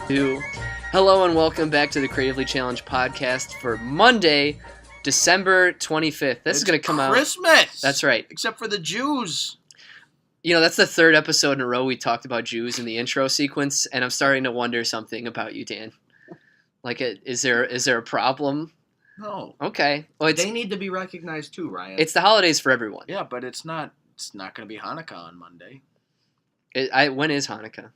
Two. Hello and welcome back to the Creatively Challenged podcast for Monday, December 25th. This is going to come out. Christmas! That's right. Except for the Jews. You know, that's the third episode in a row we talked about Jews in the intro sequence, and I'm starting to wonder something about you, Dan. Like, is there a problem? No. Okay. Well, They need to be recognized too, Ryan. it's the holidays for everyone. Yeah, but it's not going to be Hanukkah on Monday. When is Hanukkah?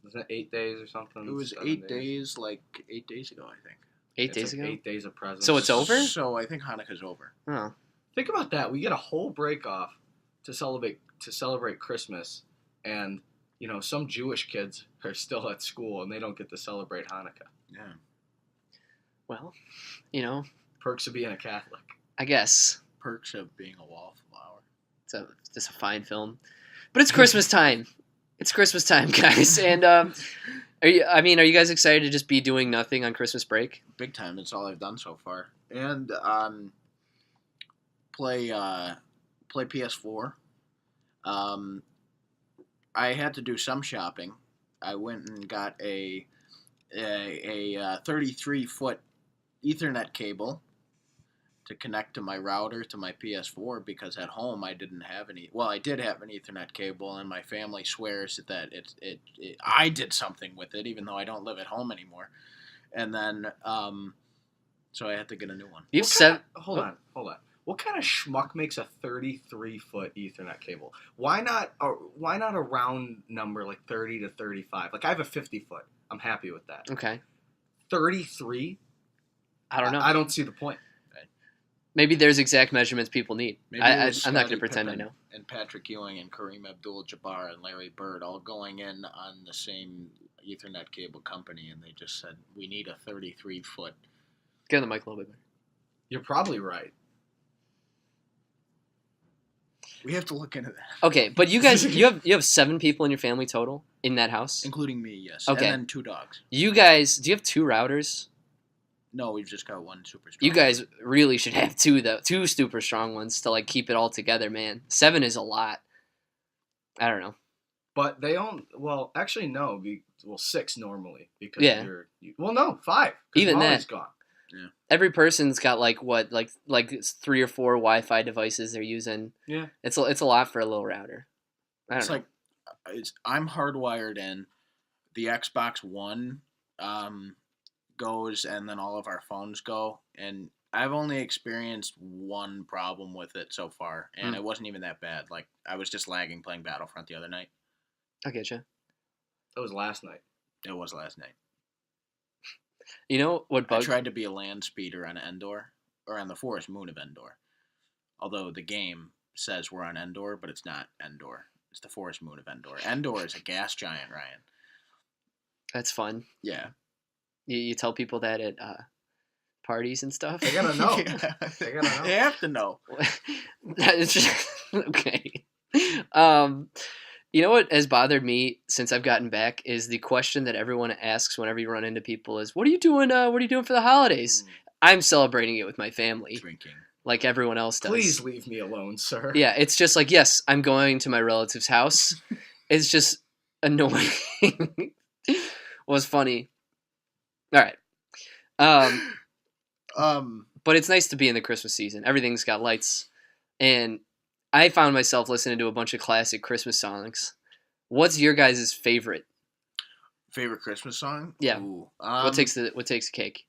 Wasn't it 8 days or something? It was 7 8 days, like 8 days ago, I think. 8 It's days like ago? 8 days of presents. So it's over? So I think Hanukkah's over. Oh. Think about that. We get a whole break off to celebrate Christmas, and some Jewish kids are still at school and they don't get to celebrate Hanukkah. Yeah. Well, Perks of being a Catholic. I guess. Perks of being a wallflower. It's a fine film. But it's Christmas time. It's Christmas time, guys. And are you guys excited to just be doing nothing on Christmas break? Big time. That's all I've done so far. And play PS4. I had to do some shopping. I went and got a 33-foot Ethernet cable to connect to my router to my PS4 because at home I didn't have any. Well, I did have an Ethernet cable, and my family swears that I did something with it, even though I don't live at home anymore. And then, so I had to get a new one. You have seven. Hold on. What kind of schmuck makes a 33-foot Ethernet cable? Why not a round number like 30 to 35? Like I have a 50-foot. I'm happy with that. Okay. 33? I don't know. I don't see the point. Maybe there's exact measurements people need. Maybe I'm it was not going to Scottie pretend Pippen I know. And Patrick Ewing and Kareem Abdul-Jabbar and Larry Bird all going in on the same Ethernet cable company, and they just said, we need a 33-foot. Get on the mic a little bit. You're probably right. We have to look into that. Okay, but you guys, you have 7 people in your family total in that house. Including me, yes. Okay. And then 2 dogs. You guys, do you have 2 routers? No, we've just got one super strong. You guys really should have 2 though, 2 super strong ones to like keep it all together, man. 7 is a lot. I don't know. But they own. Well, actually, no. 6 normally because Yeah. Well, no, 5. 'cause Even Molly's that. gone. Every person's got like 3 or 4 Wi-Fi devices they're using. Yeah. It's a lot for a little router. I don't It's know. like, I'm hardwired in. The Xbox One goes, and then all of our phones go. And I've only experienced one problem with it so far, and it wasn't even that bad. Like, I was just lagging playing Battlefront the other night. I get you. That was last night. It was last night. You know what I bugs? tried to be a land speeder on Endor, or on the forest moon of Endor. Although the game says we're on Endor, but it's not Endor. It's the forest moon of Endor. Endor is a gas giant, Ryan. That's fun. Yeah. You tell people that at parties and stuff. They gotta know. Yeah. They gotta know. They have to know. It's just, okay. You know what has bothered me since I've gotten back is the question that everyone asks whenever you run into people is, "What are you doing? What are you doing for the holidays?" I'm celebrating it with my family, Drinking. like everyone else does. Please leave me alone, sir. Yeah, it's just like, yes, I'm going to my relative's house. It's just annoying. Was funny. All right. But it's nice to be in the Christmas season. Everything's got lights. And I found myself listening to a bunch of classic Christmas songs. What's your guys' favorite? Favorite Christmas song? Yeah. Ooh, What takes the cake?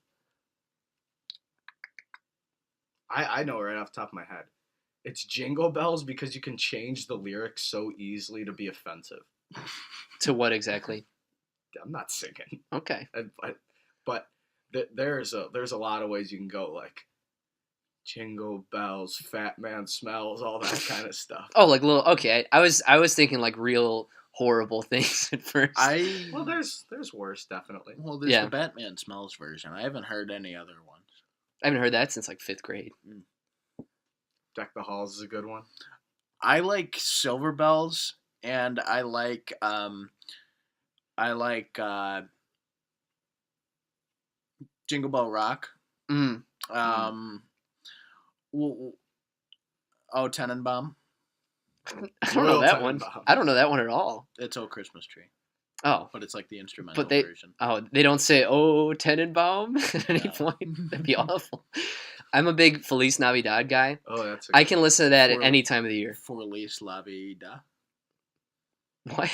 I know right off the top of my head. It's Jingle Bells because you can change the lyrics so easily to be offensive. To what exactly? I'm not singing, Okay. but there's a lot of ways you can go, like Jingle Bells, Fat Man Smells, all that kind of stuff. Oh, like little. Okay, I was thinking like real horrible things at first. Well, there's worse, definitely. Well, there's Yeah. the Batman Smells version. I haven't heard any other ones. I haven't heard that since like 5th grade. Deck the Halls is a good one. I like Silver Bells, and I like Jingle Bell Rock. Mm. Oh, Tenenbaum. I don't know Royal that one. Tenenbaum. I don't know that one at all. It's Oh Christmas Tree. Oh, but it's like the instrumental but they version. they don't say "Oh Tenenbaum" at any No. point. That'd be awful. I'm a big Feliz Navidad guy. Oh, that's. I can listen to that at For- any time of the year. Feliz la vida. What?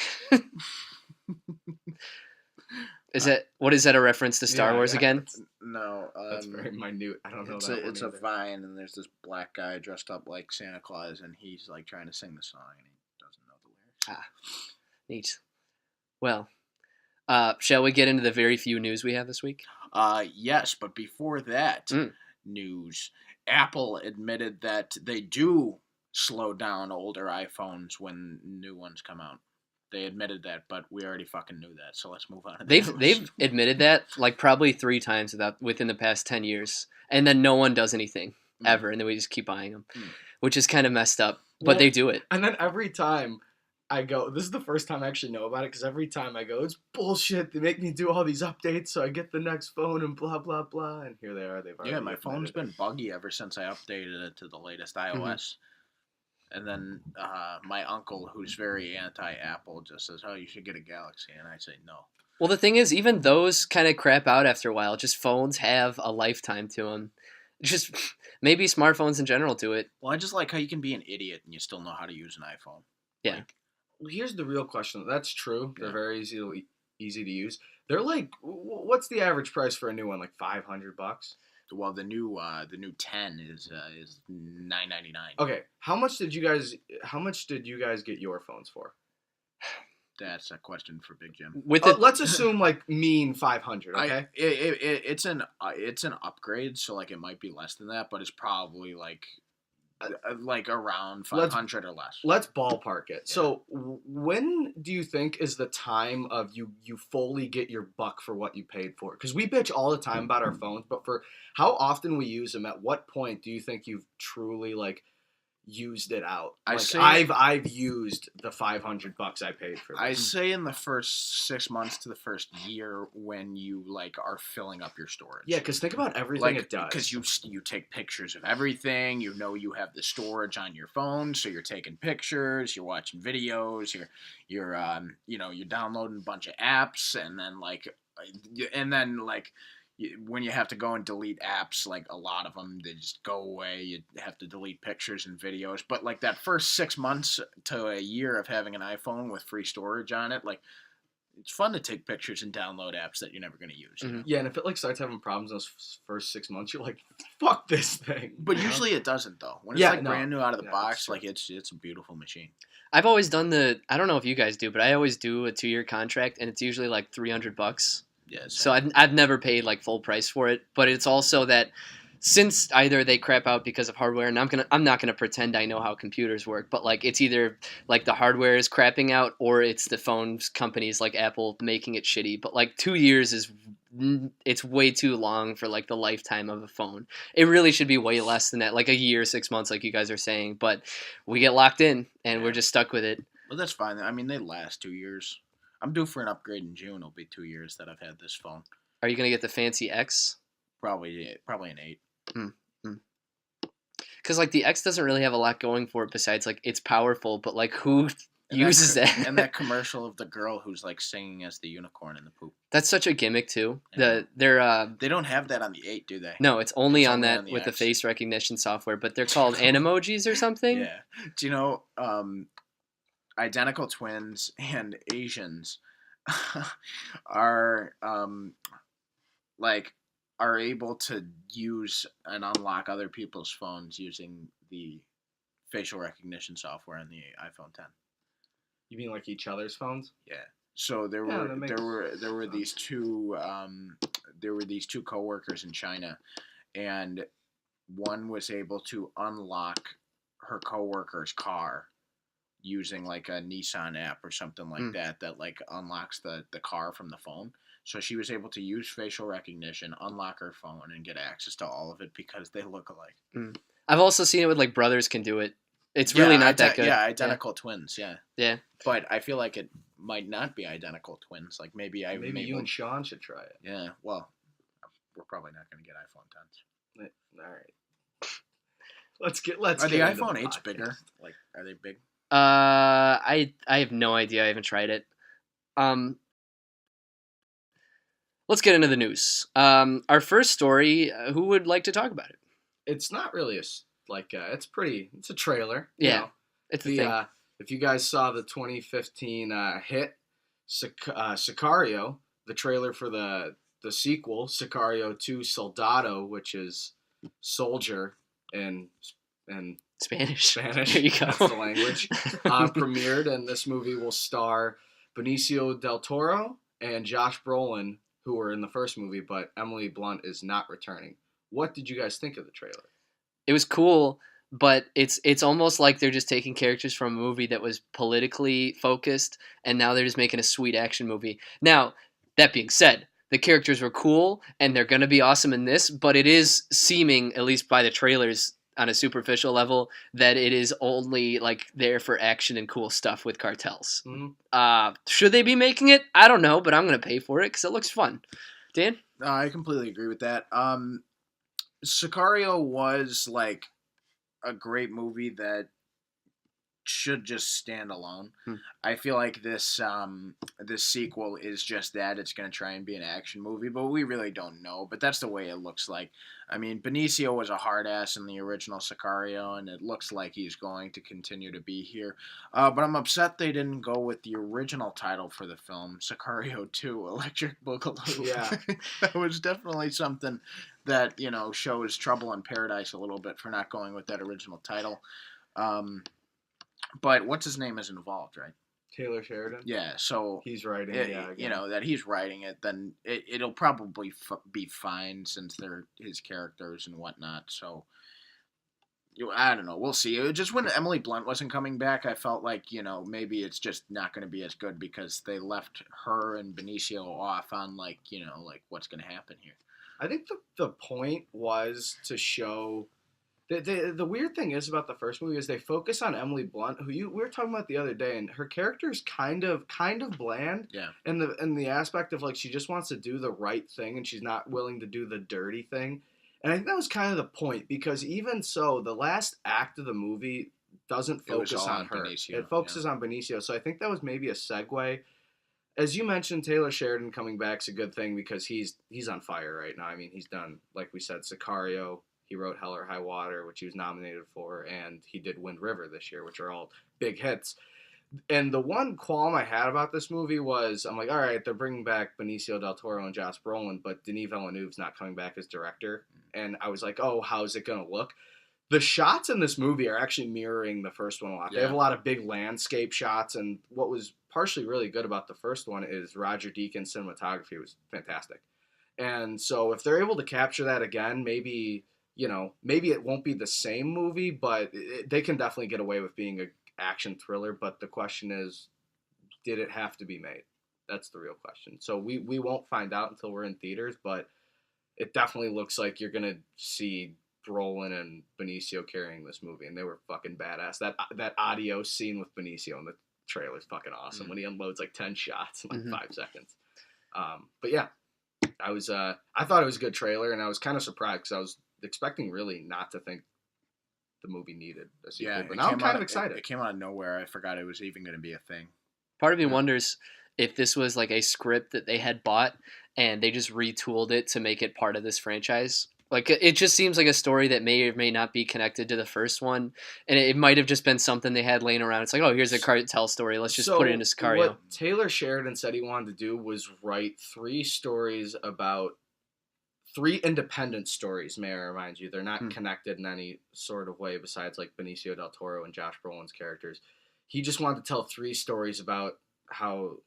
What is that a reference to Star Yeah, Wars yeah. again? No, That's very minute. I don't know it's that a one it's a either. vine, and there's this black guy dressed up like Santa Claus, and he's like trying to sing the song, and he doesn't know the lyrics. Neat. Well, shall we get into the very few news we have this week? Yes, but before that Mm. news, Apple admitted that they do slow down older iPhones when new ones come out. They admitted that, but we already fucking knew that. So let's move on. To the news. They've admitted that like probably 3 times within the past 10 years, and then no one does anything ever, and then we just keep buying them, which is kind of messed up. But Well, they do it. And then every time I go, this is the first time I actually know about it, because every time I go, it's bullshit. They make me do all these updates so I get the next phone and blah, blah, blah. And here they are. They've already Yeah, my phone's admitted been buggy ever since I updated it to the latest iOS. And then my uncle, who's very anti-Apple, just says, "Oh, you should get a Galaxy," and I say no. Well, the thing is, even those kind of crap out after a while. Just phones have a lifetime to them. Just maybe smartphones in general do it. Well, I just like how you can be an idiot and you still know how to use an iPhone. Yeah. Like, Well, here's the real question. That's true. They're Yeah. very easy to use. They're like, what's the average price for a new one? Like $500? well, the new 10 is $999. Okay, how much did you guys get your phones for? That's a question for Big Jim. With it, Let's assume like mean 500. Okay. It's an upgrade, so like it might be less than that, but it's probably like around 500 or less. Let's ballpark it. Yeah. So, when do you think is the time of you fully get your buck for what you paid for? Because we bitch all the time about our phones, but for how often we use them, at what point do you think you've truly like used it out? I Like, say- I've used the $500 I paid for. I This. say in the first 6 months to the first year when you like are filling up your storage. Yeah, because think about everything Like, it does. because you take pictures of everything. You know you have the storage on your phone, so you're taking pictures. You're watching videos. You're you're downloading a bunch of apps, and then when you have to go and delete apps, like a lot of them, they just go away. You have to delete pictures and videos. But like that first 6 months to a year of having an iPhone with free storage on it, like it's fun to take pictures and download apps that you're never going to use. You Mhm. know? Yeah, and if it like starts having problems those first 6 months, you're like, fuck this thing. But you know? usually it doesn't though. When it's Yeah, like no. brand new out of the Yeah, box, that's true. like it's a beautiful machine. I've always done I don't know if you guys do, but I always do a 2-year contract, and it's usually like $300. Yeah. So I've never paid like full price for it, but it's also that since either they crap out because of hardware, and I'm not gonna pretend I know how computers work, but like it's either like the hardware is crapping out or it's the phones companies like Apple making it shitty. But like 2 years it's way too long for like the lifetime of a phone. It really should be way less than that, like a year, 6 months, like you guys are saying. But we get locked in and we're Yeah. just stuck with it. Well, that's fine. I mean, they last 2 years. I'm due for an upgrade in June. It'll be 2 years that I've had this phone. Are you gonna get the fancy X? Probably an 8. Because like the X doesn't really have a lot going for it besides like it's powerful, but like who uses that? And that commercial of the girl who's like singing as the unicorn in the poop. That's such a gimmick too. Yeah. They're They don't have that on the 8, do they? no, it's only It's on only that on the with the X. face recognition software, but they're called Animojis or something. Yeah. Do you know identical twins and Asians are are able to use and unlock other people's phones using the facial recognition software on the iPhone 10. You mean like each other's phones? Yeah. So there Yeah, were that makes there were these two coworkers in China, and one was able to unlock her coworker's car using like a Nissan app or something like that like unlocks the car from the phone. So she was able to use facial recognition, unlock her phone, and get access to all of it because they look alike. I've also seen it with like brothers can do it. It's really not that good. Yeah, identical twins. Yeah. Yeah. But I feel like it might not be identical twins. Like maybe You and Sean should try it. Yeah. Well, we're probably not going to get iPhone 10s. All right. Let's Are the get into iPhone the 8s podcast. bigger? Like, are they big? I have no idea. I haven't tried it. let's get into the news. Our first story. Who would like to talk about it? It's not really it's a trailer. Yeah, it's a The thing. if you guys saw the 2015 hit Sicario, the trailer for the sequel Sicario 2 Soldado, which is soldier in Spanish. Spanish. There you go. That's the language. Premiered, and this movie will star Benicio del Toro and Josh Brolin, who were in the first movie, but Emily Blunt is not returning. What did you guys think of the trailer? It was cool, but it's almost like they're just taking characters from a movie that was politically focused, and now they're just making a sweet action movie. Now, that being said, the characters were cool, and they're going to be awesome in this, but it is seeming, at least by the trailers on a superficial level, that it is only like there for action and cool stuff with cartels. Mm-hmm. Should they be making it? I don't know, but I'm going to pay for it because it looks fun. Dan? I completely agree with that. Sicario was like a great movie that should just stand alone. I feel like this sequel is just that. It's going to try and be an action movie, but we really don't know. But that's the way it looks like. I mean, Benicio was a hard ass in the original Sicario, and it looks like he's going to continue to be here. But I'm upset they didn't go with the original title for the film, Sicario 2, Electric Boogaloo. Yeah. That was definitely something that, shows Trouble in Paradise a little bit for not going with that original title. But what's his name is involved, right? Taylor Sheridan. Yeah, so he's writing. That he's writing it. Then it'll probably be fine since they're his characters and whatnot. So I don't know. We'll see. Just when Emily Blunt wasn't coming back, I felt like maybe it's just not going to be as good because they left her and Benicio off on like what's going to happen here. I think the point was to show. The weird thing is about the first movie is they focus on Emily Blunt, who we were talking about the other day, and her character is kind of bland. Yeah. In the aspect of like she just wants to do the right thing and she's not willing to do the dirty thing, and I think that was kind of the point because even so, the last act of the movie doesn't focus on her. Benicio, it focuses on Benicio, so I think that was maybe a segue. As you mentioned, Taylor Sheridan coming back is a good thing because he's on fire right now. I mean, he's done, like we said, Sicario. He wrote Hell or High Water, which he was nominated for, and he did Wind River this year, which are all big hits. And the one qualm I had about this movie was, I'm like, all right, they're bringing back Benicio del Toro and Josh Brolin, but Denis Villeneuve's not coming back as director. And I was like, oh, how's it going to look? The shots in this movie are actually mirroring the first one a lot. Yeah. They have a lot of big landscape shots, and what was partially really good about the first one is Roger Deakins' cinematography was fantastic. And so if they're able to capture that again, maybe it won't be the same movie, but they can definitely get away with being an action thriller. But the question is, did it have to be made? That's the real question. So we won't find out until we're in theaters, but it definitely looks like you're going to see Brolin and Benicio carrying this movie, and they were fucking badass. That audio scene with Benicio in the trailer is fucking awesome when he unloads like 10 shots in like 5 seconds. But yeah, I thought it was a good trailer, and I was kind of surprised because I was expecting really not to think the movie needed a sequel. Yeah, but now I'm kind of excited. It came out of nowhere. I forgot it was even going to be a thing. Part of me wonders if this was like a script that they had bought and they just retooled it to make it part of this franchise. Like, it just seems like a story that may or may not be connected to the first one, and it might have just been something they had laying around. It's like, oh, here's a cartel story. Let's just put it into Sicario. What Taylor Sheridan said he wanted to do was write 3 stories about 3 independent stories, may I remind you. They're not connected in any sort of way besides like Benicio del Toro and Josh Brolin's characters. He just wanted to tell 3 stories about how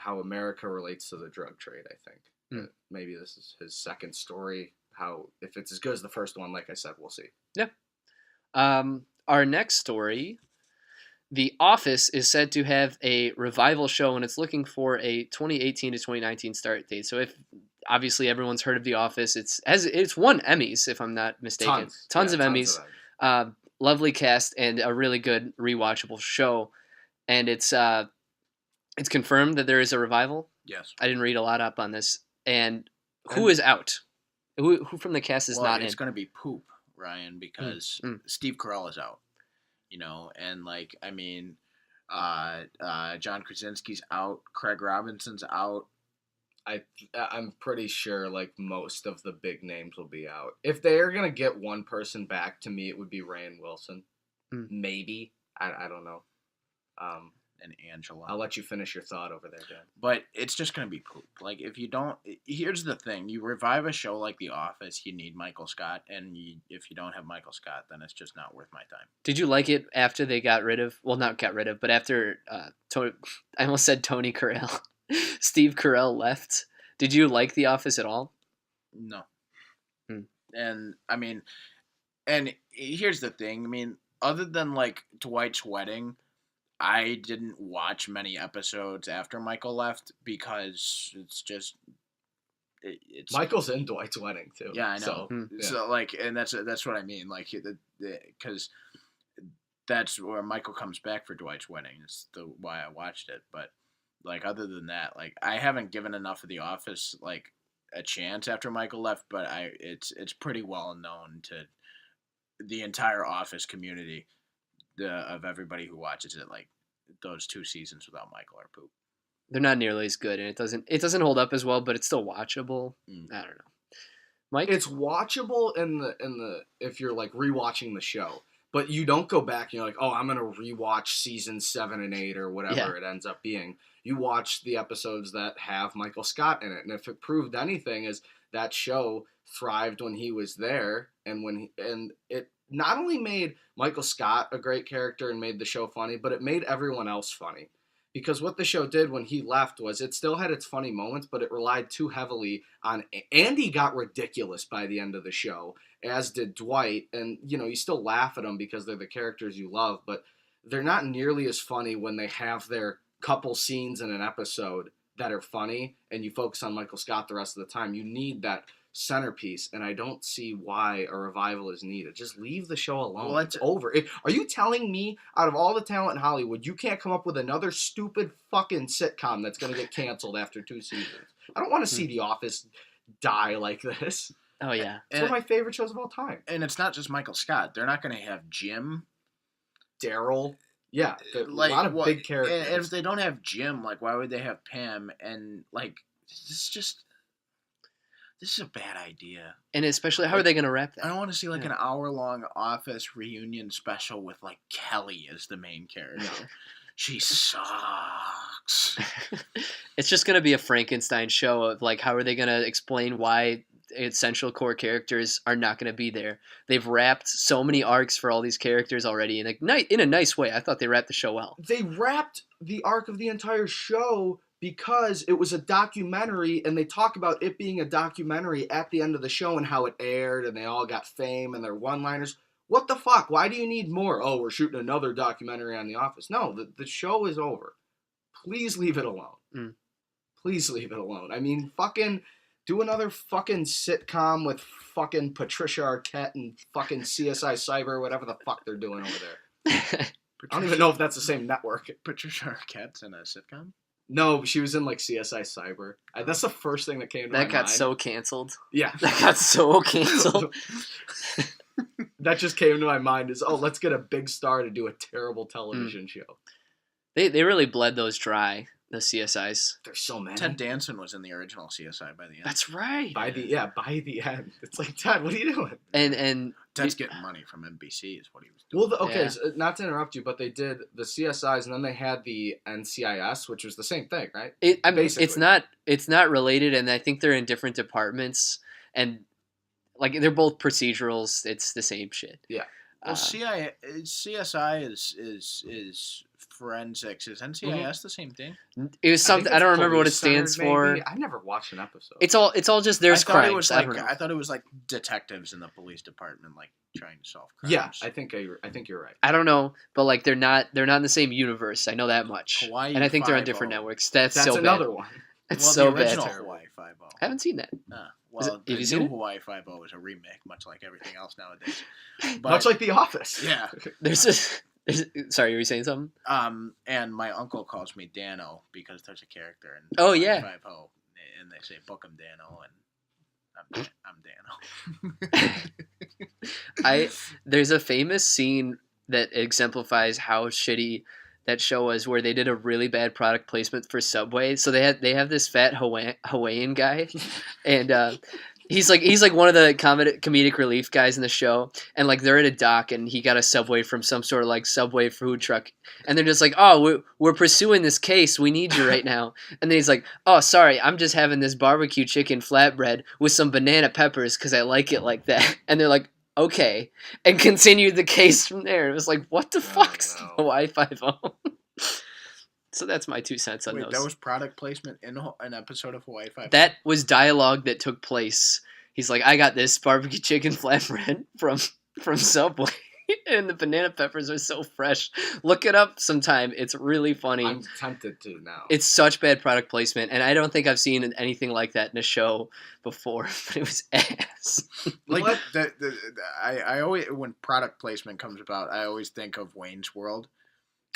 America relates to the drug trade, I think. Maybe this is his second story. If it's as good as the first one, like I said, we'll see. Yeah. Our next story, The Office is said to have a revival show, and it's looking for a 2018 to 2019 start date. So if obviously everyone's heard of The Office, it's won Emmys, if I'm not mistaken. Tons of Emmys. Lovely cast and a really good rewatchable show. And it's confirmed that there is a revival. Yes. I didn't read a lot up on this. And who is out? Who from the cast is not in? It's going to be Poop, Ryan, because Steve Carell is out. And like, I mean, John Krasinski's out, Craig Robinson's out. I'm pretty sure like most of the big names will be out. If they are gonna get one person back, to me it would be Rainn Wilson. Maybe I don't know. And Angela. I'll let you finish your thought over there, Dan. But it's just going to be poop. Like, if you don't... Here's the thing. You revive a show like The Office, you need Michael Scott. And if you don't have Michael Scott, then it's just not worth my time. Did you like it after they got rid of... Well, not got rid of, but after... Tony, I almost said Tony Carell. Steve Carell left. Did you like The Office at all? No. And, I mean... And here's the thing. I mean, other than, like, Dwight's wedding... I didn't watch many episodes after Michael left because it's just it's Michael's in Dwight's wedding too. Yeah, I know. So like, and that's what I mean. Like, because that's where Michael comes back for Dwight's wedding. It's why I watched it. But like, other than that, like, I haven't given enough of The Office like a chance after Michael left. But it's pretty well known to the entire Office community. Of everybody who watches it, like, those 2 seasons without Michael are poop. They're not nearly as good, and it doesn't hold up as well, but it's still watchable. I don't know, Mike. It's watchable in the if you're like rewatching the show, but you don't go back and you're like, oh, I'm gonna rewatch season 7 and 8 or whatever it ends up being. You watch the episodes that have Michael Scott in it, and if it proved anything, is that show thrived when he was there, and it not only made Michael Scott a great character and made the show funny, but it made everyone else funny. Because what the show did when he left was it still had its funny moments, but it relied too heavily on... Andy got ridiculous by the end of the show, as did Dwight. And, you still laugh at them because they're the characters you love, but they're not nearly as funny when they have their couple scenes in an episode that are funny, and you focus on Michael Scott the rest of the time. You need that centerpiece, and I don't see why a revival is needed. Just leave the show alone. Well, it's over. Are you telling me, out of all the talent in Hollywood, you can't come up with another stupid fucking sitcom that's going to get canceled after 2 seasons? I don't want to see The Office die like this. Oh, yeah. It's one of my favorite shows of all time. And it's not just Michael Scott. They're not going to have Jim. Daryl. Yeah, like, a lot of big characters. And if they don't have Jim, like, why would they have Pam? And, like, this is a bad idea. And especially, how are they going to wrap that? I don't want to see, like, an hour-long Office reunion special with, like, Kelly as the main character. No. She sucks. It's just going to be a Frankenstein show of, like, how are they going to explain why essential core characters are not going to be there? They've wrapped so many arcs for all these characters already in a nice way. I thought they wrapped the show well. They wrapped the arc of the entire show because it was a documentary, and they talk about it being a documentary at the end of the show and how it aired, and they all got fame and their one-liners. What the fuck? Why do you need more? Oh, we're shooting another documentary on The Office. No, the show is over. Please leave it alone. Please leave it alone. I mean, fucking do another fucking sitcom with fucking Patricia Arquette and fucking CSI Cyber, whatever the fuck they're doing over there. I don't even know if that's the same network. Patricia Arquette's in a sitcom? No, she was in, like, CSI Cyber. That's the first thing that came to my mind. That got so canceled. Yeah. That got so canceled. That just came to my mind is, let's get a big star to do a terrible television show. They really bled those dry, the CSIs. There's so many. Ted Danson was in the original CSI by the end. That's right. By the end. It's like, Ted, what are you doing? And Ted's getting money from NBC is what he was doing. Well, so, not to interrupt you, but they did the CSIs, and then they had the NCIS, which was the same thing, right? I mean, it's not related, and I think they're in different departments, and like they're both procedurals. It's the same shit. Yeah. Well, CSI is forensics. Is NCIS the same thing? It was something I don't remember what it stands for. I never watched an episode. It's all just there's crimes. I thought it was like detectives in the police department, like trying to solve crimes. Yeah, I think you're right. I don't know, but like they're not in the same universe. I know that much. Hawaii and I think they're on 5-0. different networks. That's so another bad. one. It's well, so the original bad. Hawaii 5-0. I haven't seen that. Well, have you the seen new it? Hawaii 5-0 is a remake, much like everything else nowadays. But, Much like The Office. Yeah. Sorry, were you saying something? And my uncle calls me Dano because there's a character in Hawaii 5-0, and they say book him Dano, and I'm Dano. There's a famous scene that exemplifies how shitty that show was where they did a really bad product placement for Subway. So they have this fat Hawaiian guy, and he's like one of the comedic relief guys in the show, and like they're at a dock and he got a Subway from some sort of like Subway food truck, and they're just like, oh, we're pursuing this case, we need you right now, and then he's like, oh, sorry, I'm just having this barbecue chicken flatbread with some banana peppers because I like it like that, and they're like, okay, and continued the case from there. It was like, what the fuck's no. Hawaii 5-0? So that's my 2 cents on Wait, those. that was product placement in an episode of Hawaii 5. That was dialogue that took place. He's like, I got this barbecue chicken flatbread from Subway, and the banana peppers are so fresh. Look it up sometime. It's really funny. I'm tempted to now. It's such bad product placement, and I don't think I've seen anything like that in a show before. But it was ass. Like What? I always, when product placement comes about, I always think of Wayne's World.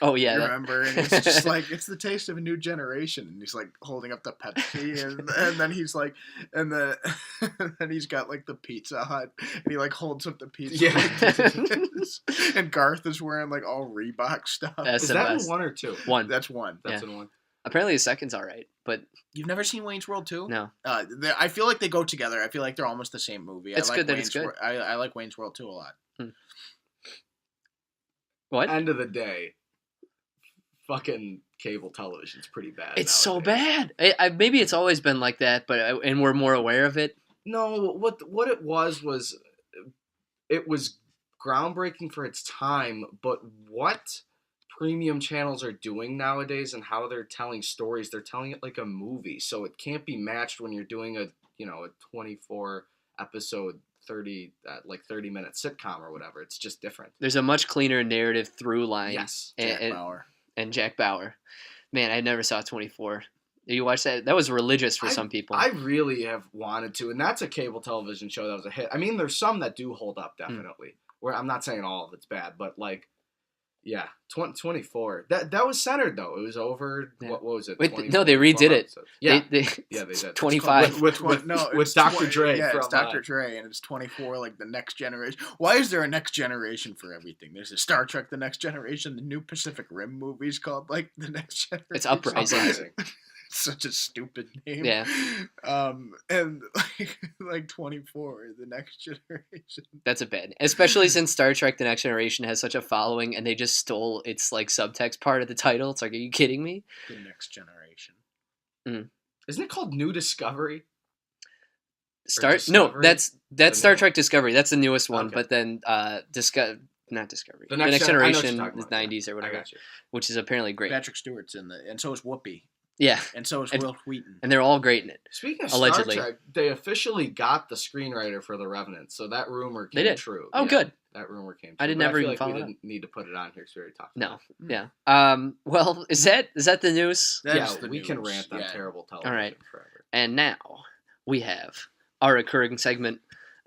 Oh yeah, You remember? And it's just like, it's the taste of a new generation. And he's like holding up the Pepsi, and then he's like, and then he's got like the Pizza Hut, and he like holds up the pizza. Yeah. Like, and Garth is wearing like all Reebok stuff. That's Is the that best. in 1 or 2? One. That's one. That's in 1. Apparently the second's all right, but You've never seen Wayne's World 2? no. I feel like they go together. I feel like they're almost the same movie. It's I like good that Wayne's it's good. I like Wayne's World 2 a lot. What? End of the day, fucking cable television's pretty bad. It's so nowadays. bad. Maybe it's always been like that, but and we're more aware of it. No, what it was it was groundbreaking for its time, but what premium channels are doing nowadays and how they're telling stories, they're telling it like a movie. So it can't be matched when you're doing a 24 episode 30-minute sitcom or whatever. It's just different. There's a much cleaner narrative through line. Yes. Jack and, Bauer. and Jack Bauer. Man, I never saw 24. You watched that? That was religious for some people. I really have wanted to, and that's a cable television show that was a hit. I mean, there's some that do hold up, definitely. Where I'm not saying all of it's bad, but like, yeah, 24. That was centered though. It was over. Yeah. What was it? Wait, 20 no, they redid it. episodes. Yeah, they yeah, they did. 25. With It's Dr. Dre. Yeah, it's from, Dr. Dre, and it's 24, like the next generation. Why is there a next generation for everything? There's a Star Trek: The Next Generation, the new Pacific Rim movies called like the Next Generation. It's Uprising. Uprising. Such a stupid name. Yeah. And like 24, the next generation. That's a bad, especially since Star Trek: The Next Generation has such a following, and they just stole its like subtext part of the title. It's like, are you kidding me? The next generation. Isn't it called New Discovery? No, Discovery? that's The Star new Trek Discovery. That's the newest one. Okay. But then not Discovery. The The Next Next Gen- I know what you're Generation talking is about, yeah. 90s or I whatever, got you. which is apparently great. Patrick Stewart's in and so is Whoopi, Yeah, and so is And- Will Wheaton. and they're all great in it. Speaking of Allegedly. Star Trek, they officially got the screenwriter for The Revenant, so that rumor They came did. true. Oh, Yeah, good. That rumor came true. I did But never feel even like follow we that. didn't need to put it on here because we already talked No, about yeah. Well, is that the news? it. That's Yeah, the we can news. rant on Yeah. terrible television right. forever. And now we have our recurring segment.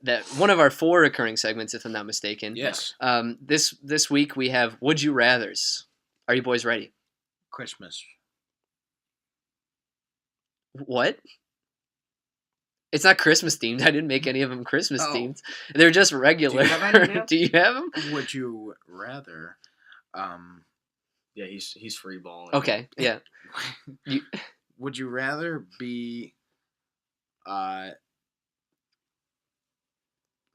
That one of our 4 recurring segments, if I'm not mistaken. Yes, This week we have Would You Rathers. Are you boys ready? Christmas. What? It's not Christmas themed. I didn't make any of them Christmas Oh. themed. They're just regular. Do you have any, Neil? Do you have them? Would you rather? Yeah, he's free balling. Okay. Yeah. Would you rather be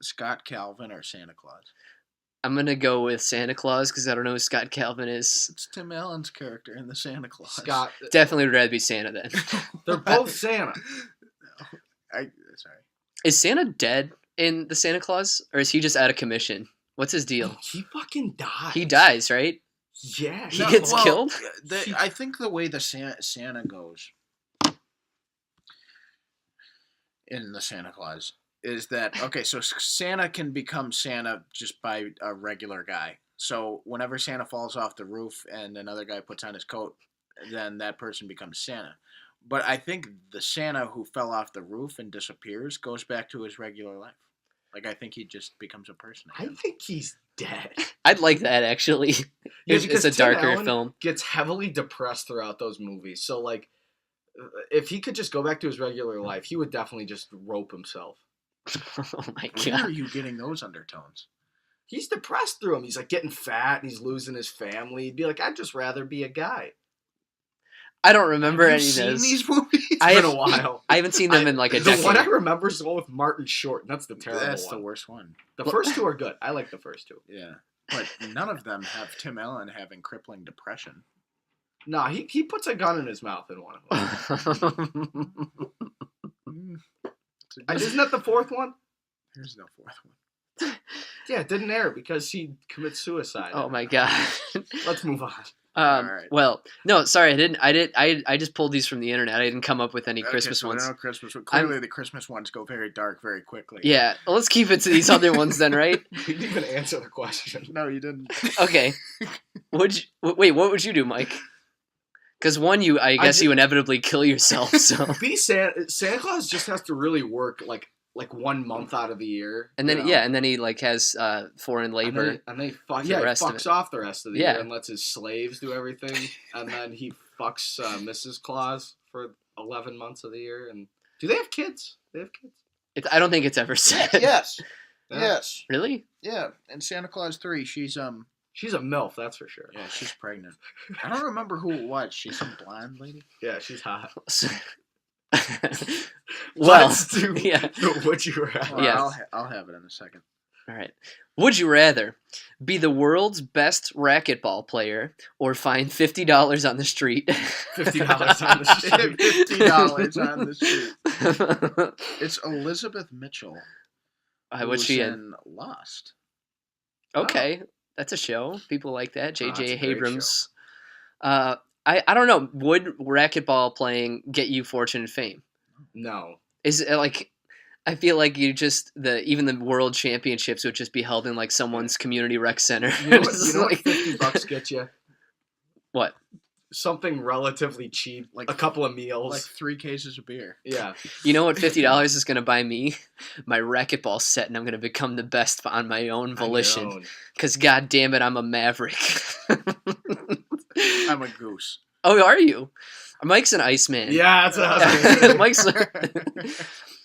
Scott Calvin or Santa Claus? I'm gonna go with Santa Claus because I don't know who Scott Calvin is. It's Tim Allen's character in the Santa Claus. Scott, Definitely would rather be Santa then. they're both Santa. Sorry. Is Santa dead in the Santa Claus, or is he just out of commission? What's his deal? He fucking dies. He dies, right? Yeah. He gets killed? I think the way the Santa goes in the Santa Claus is that, okay, so Santa can become Santa just by a regular guy. So whenever Santa falls off the roof and another guy puts on his coat, then that person becomes Santa. But I think the Santa who fell off the roof and disappears goes back to his regular life. Like, I think he just becomes a person I again. think he's dead. I'd like that actually. Yeah, It's because a Tim darker Allen film. Gets heavily depressed throughout those movies. So, like, if he could just go back to his regular life, he would definitely just rope himself. Oh my Where are god. you getting those undertones? he's depressed through them. He's like getting fat and he's losing his family. He'd be like, I'd just rather be a guy. I don't remember Have any you of seen those. these movies? It's I been have- a while. I haven't seen them in like a The decade. one I remember is the one with Martin Short, and that's the terrible That's one. the worst one. The first two are good. I like the first two. Yeah. But none of them have Tim Allen having crippling depression. No, he puts a gun in his mouth in one of them. Isn't that the fourth one? There's no fourth one. Yeah, it didn't air because he commits suicide. Oh my god. Let's move on. Alright. Well, no, sorry, I didn't. I just pulled these from the internet. I didn't come up with any Christmas so ones. No Christmas. Clearly, the Christmas ones go very dark very quickly. Yeah, well, let's keep it to these other ones then, right? We didn't even answer the question. No, you didn't. Okay. Wait, what would you do, Mike? Because one, I guess you inevitably kill yourself. So Be Santa Claus just has to really work like 1 month out of the year, and then you know? and then he like has foreign labor. and then he the he rest of fucks it. off the rest of the Yeah. year and lets his slaves do everything, and then he fucks Mrs. Claus for 11 months of the year. And do they have kids? They have kids. I don't think it's ever said. Yes. Yeah. Yes. Really? Yeah. And Santa Claus 3, she's She's a MILF, that's for sure. yeah, she's pregnant. I don't remember who it was. She's some blonde lady. Yeah, she's hot. Well, Let's do yeah. the would you rather. Well, Yes. I'll have it in a second. All right. Would you rather be the world's best racquetball player or find $50 on the street? $50 on the street. $50 on the street. It's Elizabeth Mitchell. What's who's she in? in Lost. Okay, that's a show. People like that. Oh, that's J.J. a great Abrams. I don't know. Would racquetball playing get you fortune and fame? No. Is it like? I feel like even the world championships would just be held in like someone's community rec center. You know It's what like- $50 get you? What? Something relatively cheap, Like- like a couple of meals. Like 3 cases of beer. Yeah. You know what $50 is going to buy me? My racquetball set, and I'm going to become the best on my own On your volition. own. Because, god damn it, I'm a maverick. I'm a goose. Oh, are you? Mike's an Iceman. Yeah, that's what I was gonna say. Mike's.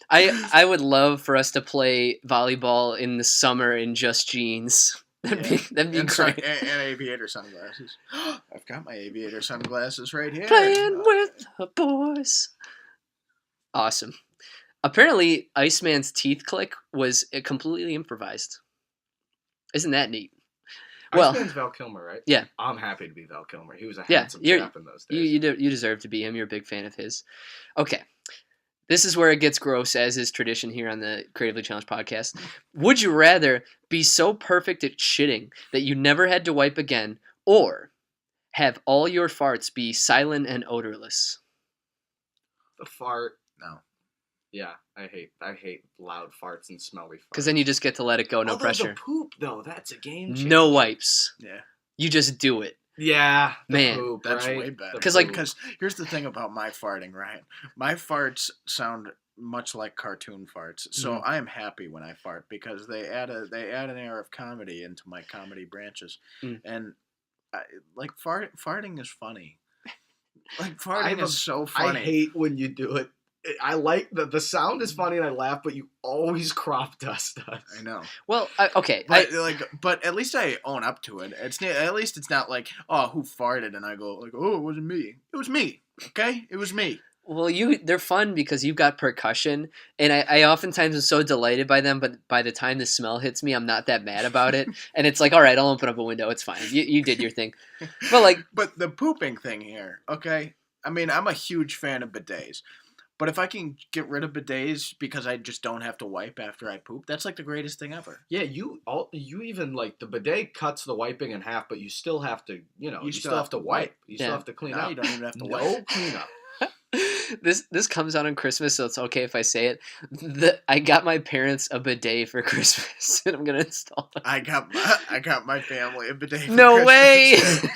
I would love for us to play volleyball in the summer in just jeans. That'd be and, great. and aviator sunglasses. I've got my aviator sunglasses right here. Playing with the boys. Awesome. Apparently, Iceman's teeth click was completely improvised. Isn't that neat? Well, Iceman's Val Kilmer, right? Yeah. I'm happy to be Val Kilmer. He was a Yeah, handsome you're- chap in those days. you deserve to be him. You're a big fan of his. Okay. This is where it gets gross, as is tradition here on the Creatively Challenged podcast. Would you rather be so perfect at shitting that you never had to wipe again, or have all your farts be silent and odorless? The fart. No. Yeah, I hate loud farts and smelly farts. Because then you just get to let it go, no Although pressure. The poop though, that's a game changer. No wipes. Yeah. You just do it. Yeah, the Man, poop, That's right? way better. The 'Cause, like- poop. Because here's the thing about my farting, Ryan. My farts sound much like cartoon farts, so I am happy when I fart because they add an air of comedy into my comedy branches, Mm. and farting is funny. Like I farting have a- is so I funny. hate when you do it. I like the sound is funny and I laugh, but you always crop dust us. I know, Well, okay. but at least I own up to it. At least it's not like, oh, who farted, and I go like, oh, it wasn't me. It was me. Okay, it was me. Well, they're fun because you've got percussion, and I oftentimes am so delighted by them, but by the time the smell hits me, I'm not that mad about it. And it's like, all right, I'll open up a window. It's fine. You did your thing. But like, But the pooping thing here, okay? I mean, I'm a huge fan of bidets. But if I can get rid of bidets because I just don't have to wipe after I poop, that's like the greatest thing ever. Yeah, you even like the bidet cuts the wiping in half, but you still have to, you still have to wipe. You still Yeah. have to clean Now up. you don't even have to No wipe. cleanup. this comes out on Christmas, so it's okay if I say it. I got my parents a bidet for Christmas, and I'm gonna install it. I got my family a bidet. For No way! Christmas.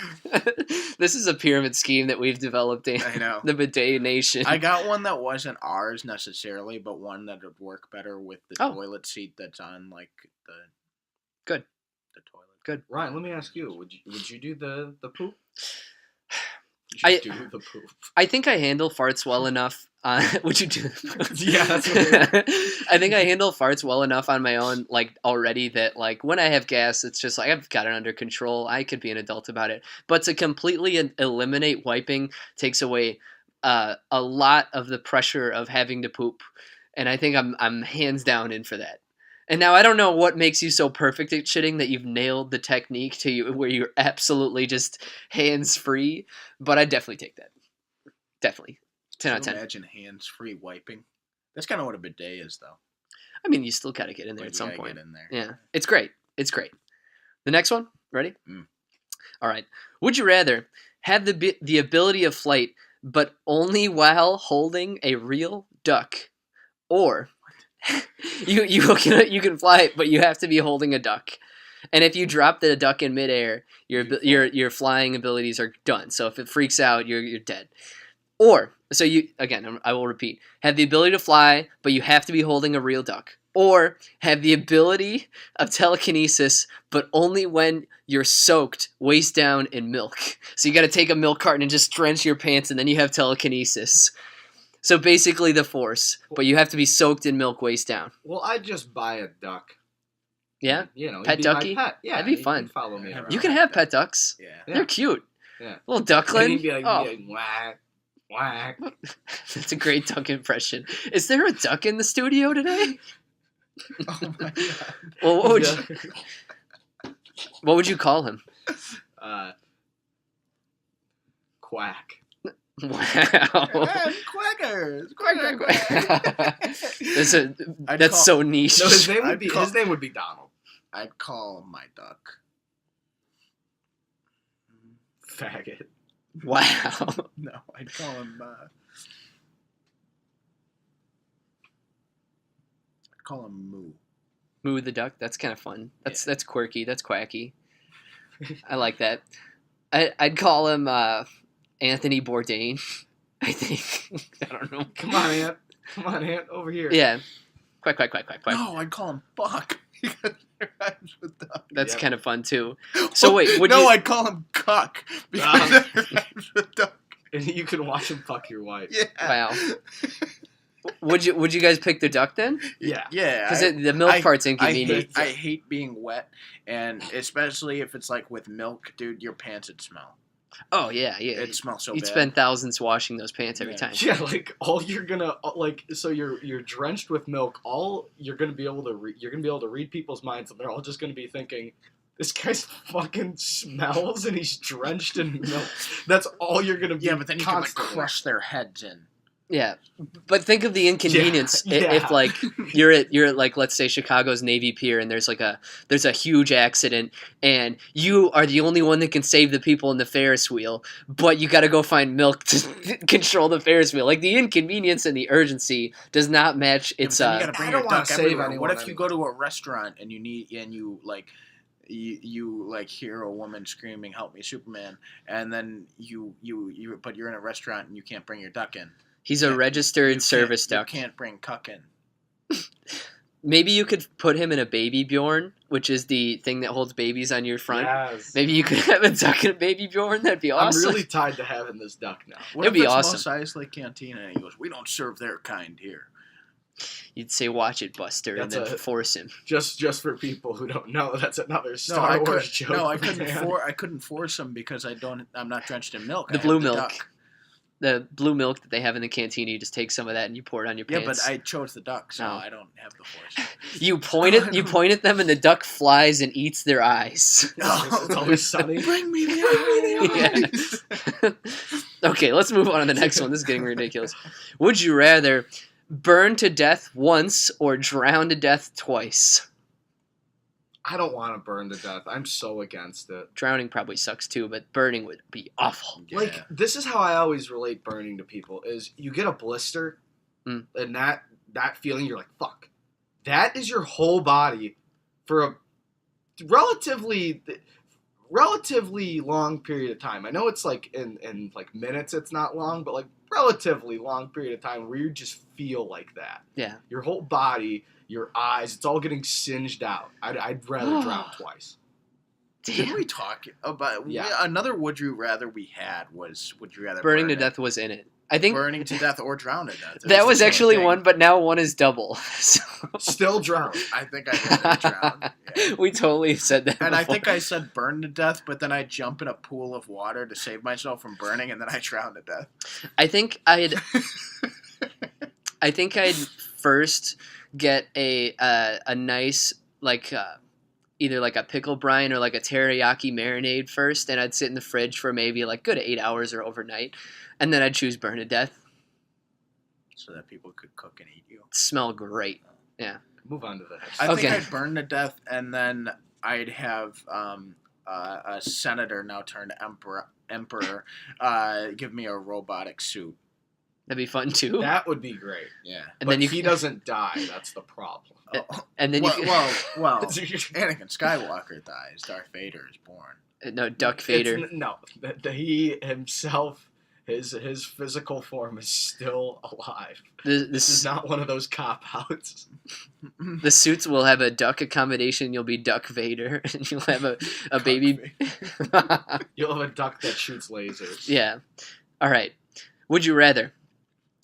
This is a pyramid scheme that we've developed, Dan. I know. The bidet nation. I got one that wasn't ours necessarily, but one that would work better with the Oh. toilet seat that's on like the Good. the toilet. Ryan, let me ask you: Would you do the poop? You do the poop. I think I handle farts well enough. Would you do? Yeah, that's what I think I handle farts well enough on my own, like already that like when I have gas, it's just like I've got it under control. I could be an adult about it, but to completely eliminate wiping takes away a lot of the pressure of having to poop, and I think I'm hands down in for that. And now I don't know what makes you so perfect at shitting that you've nailed the technique to you where you're absolutely just hands free, but I definitely take that. Definitely. 10 out of Can 10. you imagine hands-free wiping? That's kind of what a bidet is, though. I mean, you still got to get in there Like, at you some gotta point. get in there. Yeah. It's great. It's great. The next one, ready? Mm. All right. Would you rather have the ability of flight but only while holding a real duck, or you can fly it but you have to be holding a duck? And if you drop the duck in midair, your flying abilities are done. So if it freaks out, you're dead. Or so I will repeat: have the ability to fly, but you have to be holding a real duck. Or have the ability of telekinesis, but only when you're soaked waist down in milk. So you got to take a milk carton and just drench your pants, and then you have telekinesis. So basically the Force, but you have to be soaked in milk waist down. Well, I'd just buy a duck. Yeah? You know, Pet he'd be my ducky? pet. Yeah, That'd be he'd fun. follow me around. You can have pet ducks. Yeah. They're cute. Yeah. Little duckling. And he'd be like, oh, whack, whack. that's a great duck impression. Is there a duck in the studio today? Oh my god. Well, what would you call him? Quack. Wow. Quackers. That's so niche. No, his name would I'd be call- his name would be Donald. I'd call my duck. Faggot. Wow. No, I'd call him. I'd call him Moo. Moo the duck. That's kind of fun. That's quirky. That's quacky. I like that. I'd call him Anthony Bourdain. I think. I don't know. Come on, Ant. Come on, Ant. Over here. Yeah. Quack, quack, quack, quack, quack. No, I'd call him Buck because it rhymes with duck. That's Yep. kind of fun too. So wait, would no, you? I'd call him Cuck because it rhymes with duck. And you can watch him fuck your wife. Yeah. Wow. Would you guys pick the duck then? Yeah. Yeah. Because the milk part's I inconvenient. hate being wet, and especially if it's like with milk, dude, your pants would smell. Oh yeah. It smells so You'd bad. spend thousands washing those pants every Yeah. time. Yeah, like all you're gonna like. So you're drenched with milk. All you're gonna be able to you're gonna be able to read people's minds, and they're all just gonna be thinking, "This guy's fucking smells, and he's drenched in milk." That's all you're gonna be. Yeah, but then you can like constantly. crush their heads in. Yeah, but think of the inconvenience Yeah. if like you're at like let's say Chicago's Navy Pier and there's a huge accident and you are the only one that can save the people in the Ferris wheel, but you got to go find milk to control the Ferris wheel. Like the inconvenience and the urgency does not match its Yeah, but then you gotta bring I your don't wanna duck save everywhere. anyone What if you anyway. go to a restaurant and you like hear a woman screaming, "Help me, Superman!" and then but you're in a restaurant and you can't bring your duck in. He's a registered service duck. You can't bring cuck in. Maybe you could put him in a baby Bjorn, which is the thing that holds babies on your front. Yes. Maybe you could have a duck and a baby Bjorn. That'd be awesome. I'm really tied to having this duck now. What It'd if be it's awesome. Mos Eisley Cantina and he goes, "We don't serve their kind here." You'd say, "Watch it, Buster," and then That's force him. Just for people who don't know, that's another No, Star I Wars couldn't. joke. No, I couldn't. man. I couldn't force him because I'm not drenched in milk. The I blue have milk. duck. The blue milk that they have in the cantina, you just take some of that and you pour it on your Yeah, pants. but I chose the duck, so No. I don't have the force. You point at them, and the duck flies and eats their eyes. It's always sunny. Bring me the eyes. Okay, let's move on to the next one. This is getting ridiculous. Would you rather burn to death once or drown to death twice? I don't want to burn to death. I'm so against it. Drowning probably sucks too, but burning would be awful. Yeah. Like, this is how I always relate burning to people, is you get a blister, Mm. and that feeling, you're like, fuck. That is your whole body for a relatively long period of time. I know it's like in like minutes it's not long, but like relatively long period of time where you just feel like that. Yeah. Your whole body, your eyes, it's all getting singed out. I'd rather drown twice. Didn't we talk about Yeah. another would you rather we had was would you rather Burning burn to death was in it. I think burning to death or drown to death? It that the was same actually thing. one, but now one is double. So Still drown. I think I'd rather drown. Yeah. we totally said that. And I before. think I said burn to death, but then I jump in a pool of water to save myself from burning, and then I drown to death. I think I'd first get a nice like either like a pickle brine or like a teriyaki marinade first, and I'd sit in the fridge for maybe like good 8 hours or overnight, and then I'd choose burn to death. So that people could cook and eat you. Smell great. Move on to the next. I one. Okay. think I'd burn to death, and then I'd have a senator now turned emperor give me a robotic suit. That'd be fun too. That would be great. Yeah. And But then you he doesn't die. That's the problem. Oh, and then well, you well, Anakin Skywalker dies. Darth Vader is born. no Duck Vader. No, he himself, his physical form is still alive. This is This not one of those cop outs. the suits will have a duck accommodation. You'll be Duck Vader, and you'll have a baby. You'll have a duck that shoots lasers. Yeah. All right. Would you rather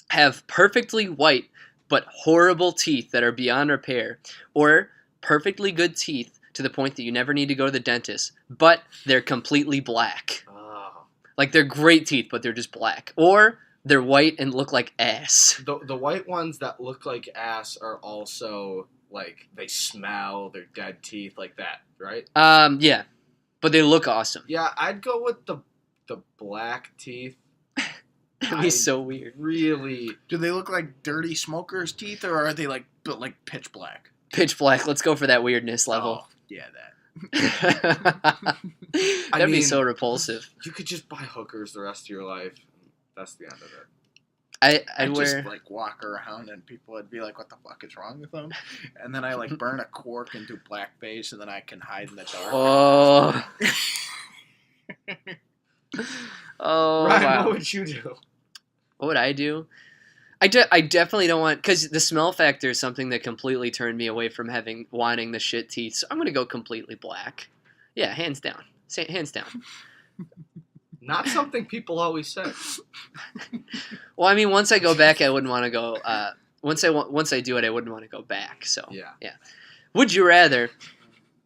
have perfectly white but horrible teeth that are beyond repair, or perfectly good teeth to the point that you never need to go to the dentist, but they're completely black? Oh. Like they're great teeth, but they're just black. Or they're white and look like ass. The white ones that look like ass are also like they smell. They're dead teeth like that, right? Yeah. But they look awesome. Yeah, I'd go with the black teeth. That'd be so weird. Really. Do they look like dirty smokers' teeth, or are they like pitch black? Pitch black. Let's go for that weirdness level. Oh, yeah, that. That'd be mean- so repulsive. You could just buy hookers the rest of your life. That's the end of it. I'd I'd wear. just like walk around and people would be like, "What the fuck is wrong with them?" And then I like burn a cork into blackface, and then I can hide in the dark. Oh. Oh, Ryan, wow. what would you do? What would I do? I definitely don't want, because the smell factor is something that completely turned me away from wanting the shit teeth. So I'm gonna go completely black. Yeah, hands down. Hands down. Not something people always say. Well, I mean, once I go back, I wouldn't want to go. Once I do it, I wouldn't want to go back. So Yeah. Would you rather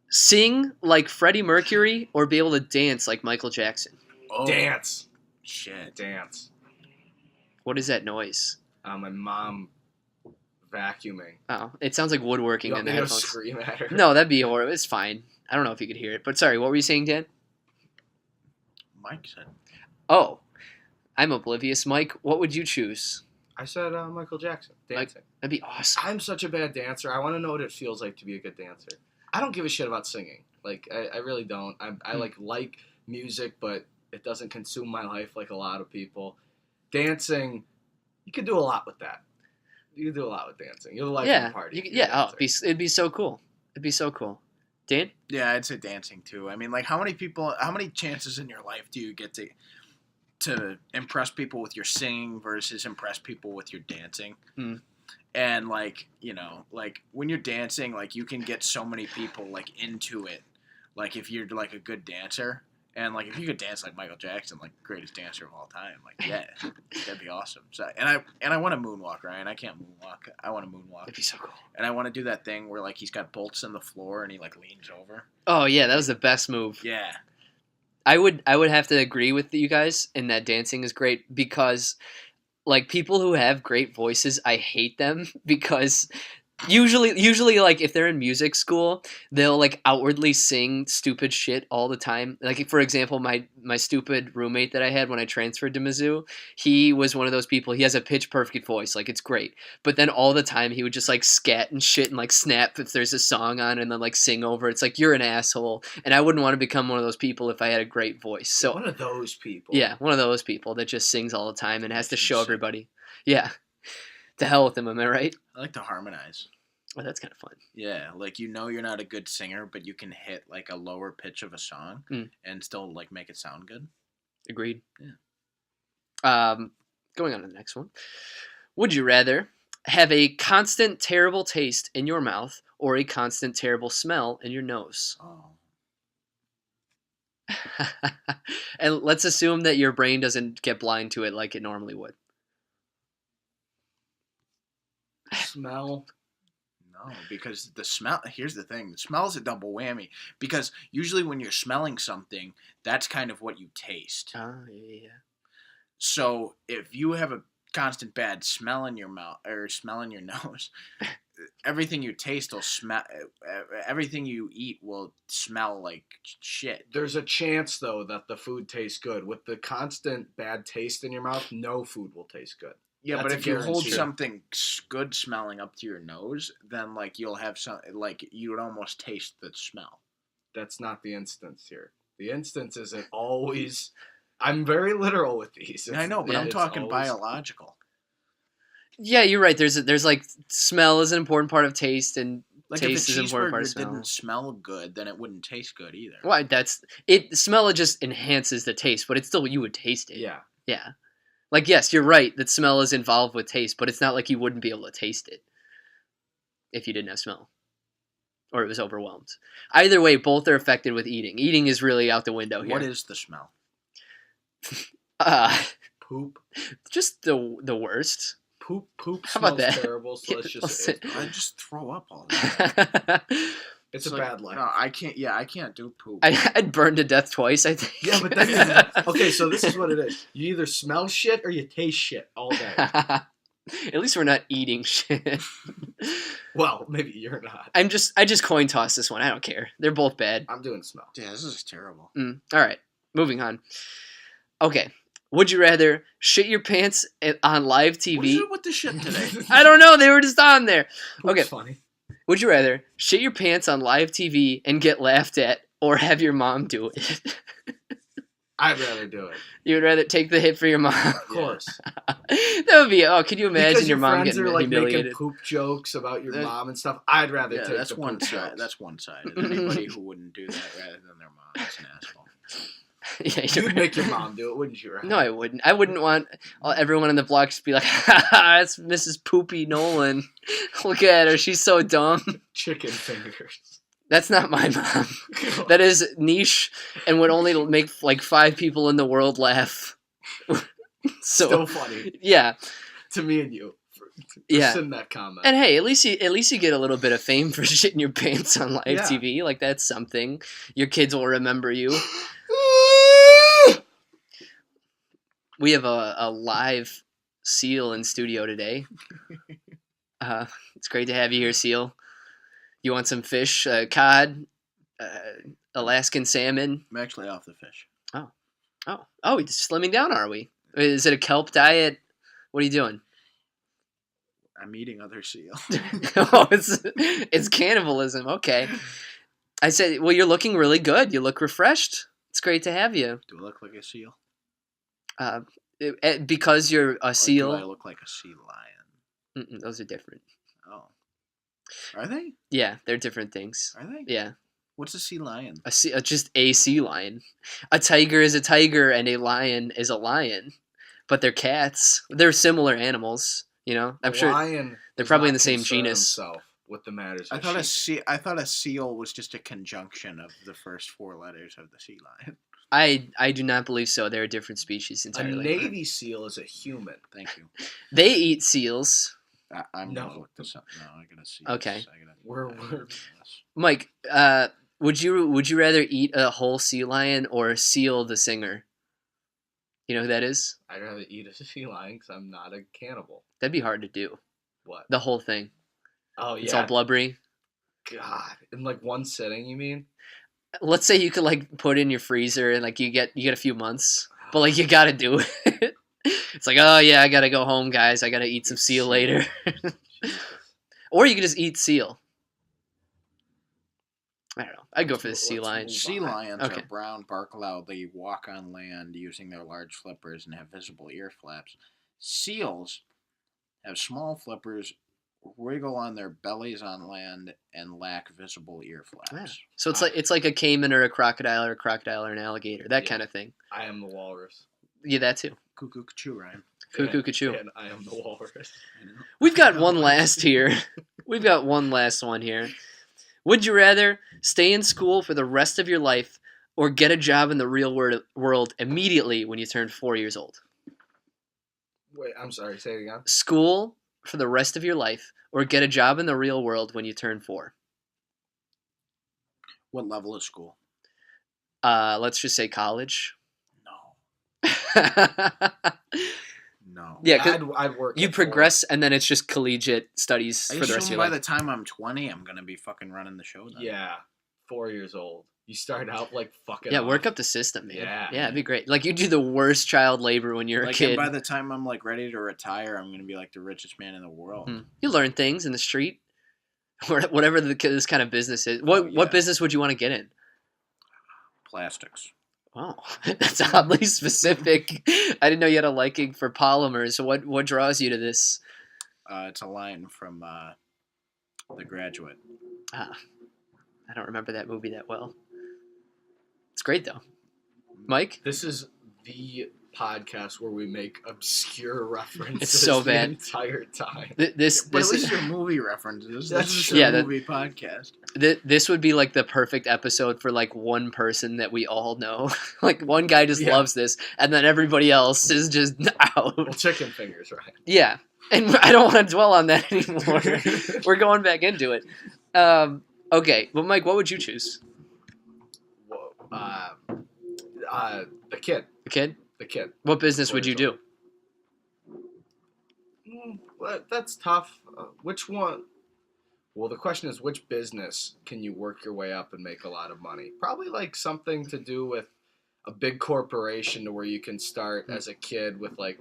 sing like Freddie Mercury or be able to dance like Michael Jackson? Oh, Dance. shit. Dance. What is that noise? My mom vacuuming. Oh, it sounds like woodworking You in want the me to headphones. scream at her? No, that'd be horrible. It's fine. I don't know if you could hear it, but sorry. What were you saying, Dan? Mike said. Oh, I'm oblivious, Mike. What would you choose? I said Michael Jackson. Dancing. That'd be awesome. I'm such a bad dancer. I want to know what it feels like to be a good dancer. I don't give a shit about singing. Like, I really don't. I like music, but it doesn't consume my life like a lot of people. Dancing, you could do a lot with that. You can do a lot with dancing. You're the life of Yeah, the party. you, if you're a yeah. Oh, dancer. it'd be so cool. It'd be so cool. Dan? Yeah, I'd say dancing too. I mean, like, how many chances in your life do you get to impress people with your singing versus impress people with your dancing? Hmm. And like, you know, like when you're dancing, like you can get so many people like into it. Like if you're like a good dancer, and like if you could dance like Michael Jackson, like greatest dancer of all time, like yeah, that'd be awesome. So and I want to moonwalk, Ryan. I can't moonwalk. I want to moonwalk, That'd be so cool. and I want to do that thing where like he's got bolts in the floor and he like leans over. Oh yeah, that was the best move. Yeah. I would have to agree with you guys in that dancing is great because like people who have great voices, I hate them because usually like if they're in music school, they'll like outwardly sing stupid shit all the time. Like for example, my stupid roommate that I had when I transferred to Mizzou, he was one of those people. He has a pitch perfect voice, like it's great. But then all the time he would just like scat and shit and like snap if there's a song on and then like sing over. It's like you're an asshole, and I wouldn't want to become one of those people if I had a great voice. So one of those people. yeah, one of those people that just sings all the time and has to show everybody. Yeah. To hell with him, am I right? I like to harmonize. Oh, that's kind of fun. Yeah, like you're not a good singer, but you can hit like a lower pitch of a song and still like make it sound good. Agreed. Yeah. Going on to the next one. Would you rather have a constant terrible taste in your mouth or a constant terrible smell in your nose? Oh. And let's assume that your brain doesn't get blind to it like it normally would. Smell. No, because the smell. Here's the thing: the smell's a double whammy. Because usually when you're smelling something, that's kind of what you taste. Oh, yeah. So if you have a constant bad smell in your mouth or smell in your nose, everything you taste will smell. Everything you eat will smell like shit. There's a chance though that the food tastes good. With the constant bad taste in your mouth, no food will taste good. Yeah, That's but a if you hold guarantee. something good smelling up to your nose, then like you'll have some like you would almost taste the smell. That's not the instance here. The instance is it always. I'm very literal with these. I know, but I'm it's talking always- biological. Yeah, you're right. There's like smell is an important part of taste, and Like taste if is a an important part of cheeseburger smell. didn't smell good, then it wouldn't taste good either. Why? That's it. Smell just enhances the taste, but it's still you would taste it. Yeah. Yeah. Like, yes, you're right that smell is involved with taste, but it's not like you wouldn't be able to taste it if you didn't have smell or it was overwhelmed. Either way, both are affected with eating. Eating is really out the window here. What is the smell? Poop. Just the worst. Poop How about smells that? terrible, so let's just Listen. I just throw up all the time. it's It's a like, bad life. No, I can't. Yeah, I can't do poop. I'd burn to death twice, I think. Yeah, but then okay, so this is what it is. You either smell shit or you taste shit all day. At least we're not eating shit. Well, maybe you're not. I just coin toss this one. I don't care. They're both bad. I'm doing smell. Yeah, this is terrible. All right, moving on. Okay, would you rather shit your pants on live What is TV? it with the shit today? I don't know. They were just on there. Okay. Poop's funny. Would you rather shit your pants on live TV and get laughed at, or have your mom do it? I'd rather do it. You would rather take the hit for your mom. Of course. That would be. Oh, could you imagine Because your mom friends getting are like humiliated? making poop jokes about your That- mom and stuff. I'd rather Yeah, take that's the one poop side. jokes. That's one sided. Anybody who wouldn't do that rather than their mom is an asshole. Yeah, you're You'd make your mom do it, wouldn't you? Ryan? No, I wouldn't. I wouldn't want everyone on the block to be like, that's Mrs. Poopy Nolan. Look at her. She's so dumb. Chicken fingers. That's not my mom. That is niche and would only make like 5 people in the world laugh. So, Still funny yeah. to me and you. For Yeah. sending that comment. And hey, at least you get a little bit of fame for shitting your pants on live Yeah. TV. Like, that's something. Your kids will remember you. We have a live Seal in studio today. It's great to have you here, Seal. You want some fish, cod, Alaskan salmon? I'm actually off the fish. Oh, we're slimming down, are we? Is it a kelp diet? What are you doing? I'm eating other seal. Oh, it's cannibalism. Okay. I said, well, you're looking really good. You look refreshed. It's great to have you. Do I look like a seal? Because you're a Or seal. do I look like a sea lion? Those are different. Oh. Are they? Yeah, they're different things. Are they? Yeah, What's a sea lion? just a sea lion. A tiger is a tiger, and a lion is a lion. But they're cats. They're similar animals. You know, I'm sure Lion they're does probably in not the same concern genus. himself with the matters. I of thought sheep. I thought a seal was just a conjunction of the first 4 letters of the sea lion. I do not believe so. They're a different species A entirely. Navy SEAL is a human. Thank you. They eat seals. I'm No. gonna look this up. No, I gotta see. Okay. This. I gotta, We're- Mike, would you rather eat a whole sea lion or Seal the singer? You know who that is? I'd rather eat a sea lion because I'm not a cannibal. That'd be hard to do. What? The whole thing. Oh It's all yeah. blubbery. God, in like one sitting, you mean? Let's say you could like put in your freezer and like you get a few months, but like you gotta do it. It's like, oh yeah, I gotta go home, guys. I gotta eat some seal later. Jesus. Or you could just eat seal. I don't know. I'd go for the Let's sea move lion. on. Sea lions Okay. are brown, bark loudly, walk on land using their large flippers, and have visible ear flaps. Seals have small flippers, wriggle on their bellies on land, and lack visible ear flaps. Yeah. So it's like a caiman or a crocodile or an alligator, that Yeah. kind of thing. I am the walrus. Yeah, that too. Cuckoo, choo, Ryan. Cuckoo, cuckoo. And I am the walrus. We've got one last here. We've got one last one here. Would you rather stay in school for the rest of your life or get a job in the real world immediately when you turn 4 years old? Wait, I'm sorry. Say it again. School for the rest of your life, or get a job in the real world when you turn 4? What level of school? Let's just say college. No. No. Yeah, 'cause I'd work. you at 4. progress, and then it's just collegiate studies I for the rest of assume your by life. the time I'm 20, I'm gonna be fucking running the show. Then. Yeah, 4 years old. You start out like fucking. Yeah, off. work up the system, man. Yeah. Yeah, it'd be great. Like, you do the worst child labor when you're a Like, kid. and by the time I'm like ready to retire, I'm gonna be like the richest man in the world. You learn things in the street, or whatever this kind of business is. What yeah. business would you want to get in? Plastics. Oh, that's oddly specific. I didn't know you had a liking for polymers. What draws you to this? It's a line from The Graduate. I don't remember that movie that well. It's great though. Mike? This is the podcast where we make obscure references. It's so the bad. entire time. But This at least is your movie references. That's This is true. Yeah, a movie podcast. this would be like the perfect episode for like one person that we all know. Like one guy just Yeah. loves this, and then everybody else is just out. Well, chicken fingers, right? Yeah, and I don't want to dwell on that anymore. We're going back into it. Okay, well, Mike, what would you choose? Whoa. The kid. The kid? The kid. What business would you do? Well, that's tough. Which one? Well, the question is, which business can you work your way up and make a lot of money? Probably like something to do with a big corporation to where you can start as a kid with like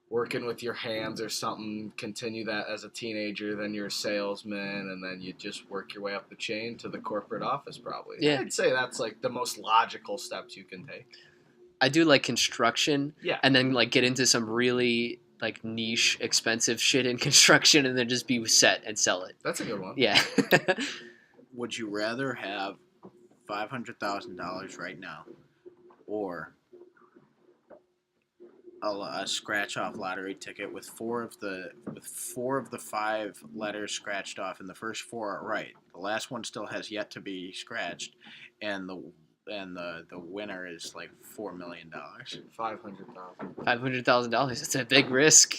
working with your hands or something, continue that as a teenager, then you're a salesman, and then you just work your way up the chain to the corporate office probably. Yeah. I'd say that's like the most logical steps you can take. I do like construction, Yeah. and then like get into some really like niche, expensive shit in construction, and then just be set and sell it. That's a good one. Yeah. Would you rather have $500,000 right now, or a scratch-off lottery ticket with four of the 5 letters scratched off, and the first 4 are right. The last one still has yet to be scratched, and the winner is like $4 million. $500,000. $500,000. That's a big risk.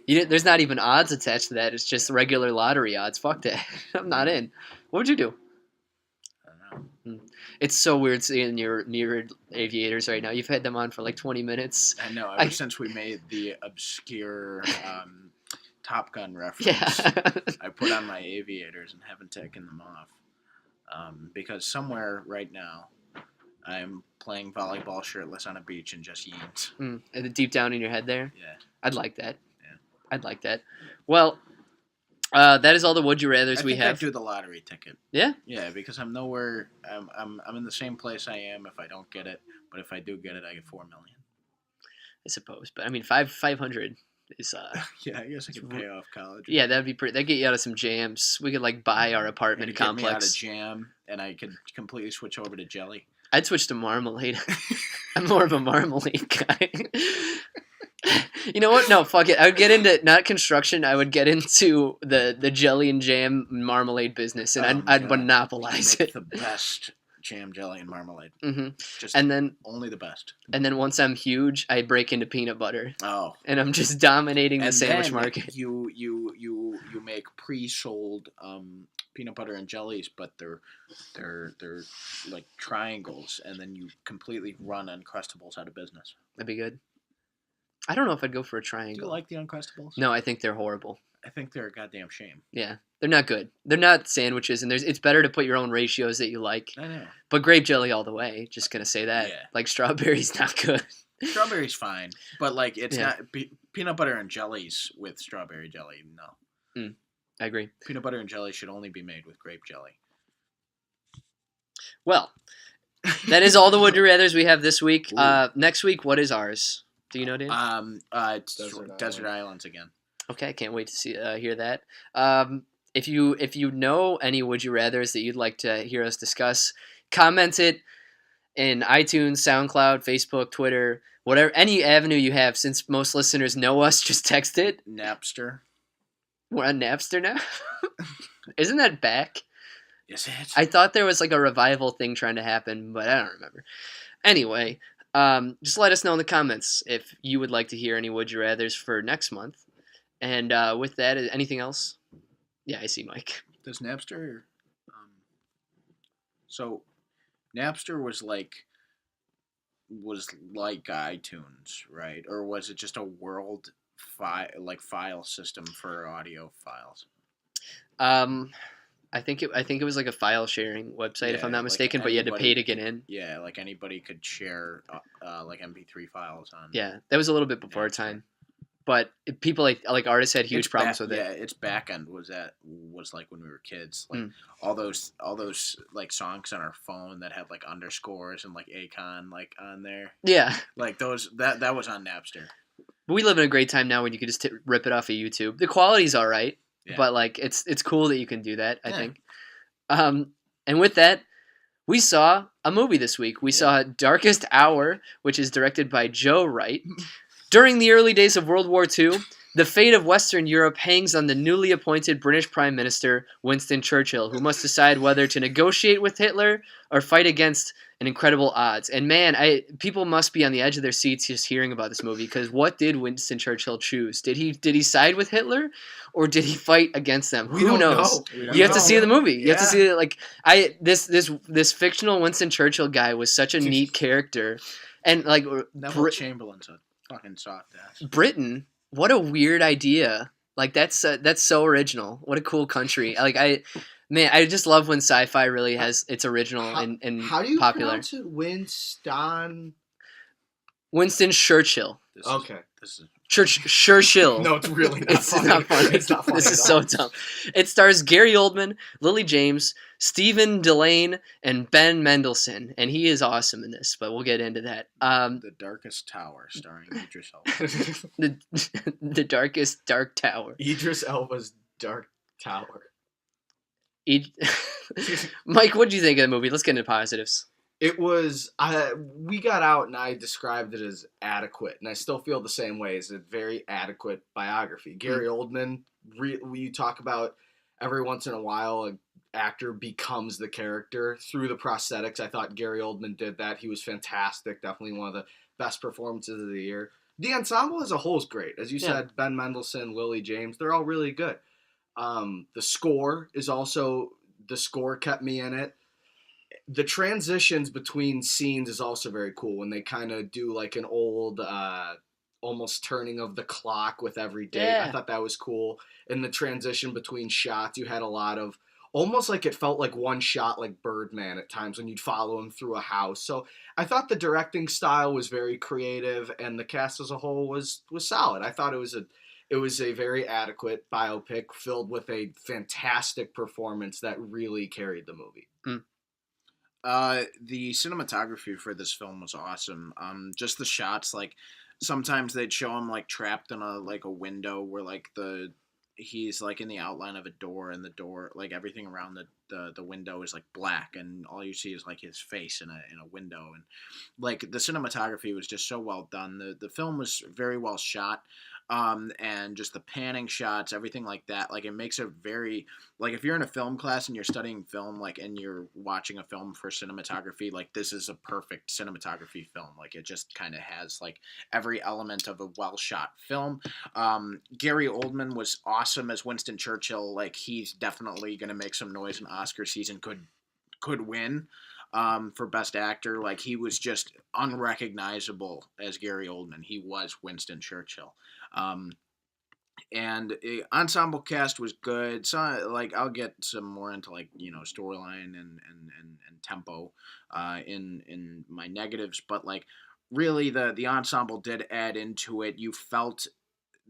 There's not even odds attached to that. It's just regular lottery odds. Fuck that. I'm not in. What would you do? I don't know. It's so weird seeing your near aviators right now. You've had them on for like 20 minutes. I know. Ever since we made the obscure Top Gun reference, Yeah. I put on my aviators and haven't taken them off because somewhere right now I'm playing volleyball shirtless on a beach in just jeans. And deep down in your head there. Yeah. I'd like that. Yeah. I'd like that. Well, that is all the would you rather's I we think have. I'd do the lottery ticket. Yeah? Yeah, because I'm nowhere. I'm in the same place I am if I don't get it. But if I do get it, I get $4 million. I suppose. But I mean, 500 is Yeah, I guess I could pay off college. yeah, that'd be pretty. That'd get you out of some jams. We could like buy our apartment It'd get me out of complex. jam, and I could completely switch over to jelly. I'd switch to marmalade. I'm more of a marmalade guy. You know what? No, fuck it. I would get into not construction. I would get into the jelly and jam marmalade business, and Oh my I'd God. monopolize Make it. the best jam, jelly, and marmalade. hmm Just And then only the best. once I'm huge, I break into peanut butter, Oh. and I'm just dominating the And sandwich then market. You make pre-sold peanut butter and jellies, but they're like triangles, and then you completely run Uncrustables out of business. That'd be good. I don't know if I'd go for a Do triangle. you like the Uncrustables? No, I think they're horrible. I think they're a goddamn shame. Yeah, they're not good. They're not sandwiches, and it's better to put your own ratios that you like. I know. But grape jelly all the way. Just gonna say that. Yeah. Like strawberries, not good. Strawberry's fine, but like it's Yeah. not peanut butter and jellies with strawberry jelly. No, I agree. peanut butter and jelly should only be made with grape jelly. Well, that is all the would you rather's we have this week. Ooh. Next week, what is ours? Do you know, Dan? It's Desert Desert Island. Islands again. Okay, I can't wait to see hear that. If you know any would you rather's that you'd like to hear us discuss, comment it in iTunes, SoundCloud, Facebook, Twitter, whatever any avenue you have. Since most listeners know us, just text it. Napster. We're on Napster now. Isn't that back? Is it? I thought there was like a revival thing trying to happen, but I don't remember. Anyway, just let us know in the comments if you would like to hear any Would You Rathers for next month. And with that, anything else? Yeah, I see Mike. Does Napster? So, Napster was like iTunes, right? Or was it just a world file system for audio files? Um, I think it was like a file sharing website, if I'm Yeah, not like mistaken, but you had to pay anybody to get in. Yeah, like anybody could share like MP3 files on. Yeah, that was a little bit before our Napster. time. But people like artists had huge problems with it. Yeah, its back end was like when we were kids, like all those like songs on our phone that had like underscores and like Akon like on there. Yeah, Like those that was on Napster. but we live in a great time now when you can just rip it off of YouTube. The quality's all right, Yeah. but like it's cool that you can do that. I Yeah. think. And with that, we saw a movie this week. We saw Darkest Hour, which is directed by Joe Wright. During the early days of World War II, the fate of Western Europe hangs on the newly appointed British Prime Minister, Winston Churchill, who must decide whether to negotiate with Hitler or fight against an incredible odds. And man, people must be on the edge of their seats just hearing about this movie, because what did Winston Churchill choose? Did he side with Hitler, or did he fight against them? Who knows? You have to see the movie. You have to see it. Like this fictional Winston Churchill guy was such a neat character, and like Neville Chamberlain's a fucking soft ass. Britain, what a weird idea. Like that's so original. What a cool country. Like I just love when sci-fi really has its original and how do you popular. pronounce it? Winston Churchill. This is Churchill. No, it's really not It's funny. not funny. It's not funny This is at so all. dumb. It stars Gary Oldman, Lily James, Stephen Delane, and Ben Mendelsohn, and he is awesome in this. But we'll get into that. The Darkest Tower, starring Idris Elba. The Darkest Dark Tower. Idris Elba's Dark Tower. Mike, what do you think of the movie? Let's get into positives. It was, we got out and I described it as adequate, and I still feel the same way. It's a very adequate biography. Gary Oldman, you talk about every once in a while an actor becomes the character through the prosthetics. I thought Gary Oldman did that. He was fantastic. Definitely one of the best performances of the year. The ensemble as a whole is great. As you said, Ben Mendelsohn, Lily James, they're all really good. The score kept me in it. The transitions between scenes is also very cool when they kind of do like an old almost turning of the clock with every day. Yeah. I thought that was cool. And the transition between shots, you had a lot of almost like it felt like one shot like Birdman at times when you'd follow him through a house. So I thought the directing style was very creative and the cast as a whole was solid. I thought it was a very adequate biopic filled with a fantastic performance that really carried the movie. The cinematography for this film was awesome. Just the shots, like sometimes they'd show him like trapped in a window where like he's like in the outline of a door, and the door, like everything around the window is like black, and all you see is like his face in a window, and like the cinematography was just so well done. The film was very well shot. And just the panning shots, everything like that, like it makes it very, like if you're in a film class and you're studying film, like, and you're watching a film for cinematography, like this is a perfect cinematography film. Like it just kind of has like every element of a well shot film. Gary Oldman was awesome as Winston Churchill. Like he's definitely going to make some noise in Oscar season, could win. For Best Actor, like he was just unrecognizable as Gary Oldman. He was Winston Churchill. And the ensemble cast was good. So like I'll get some more into like storyline and tempo in my negatives, but like really the ensemble did add into it. You felt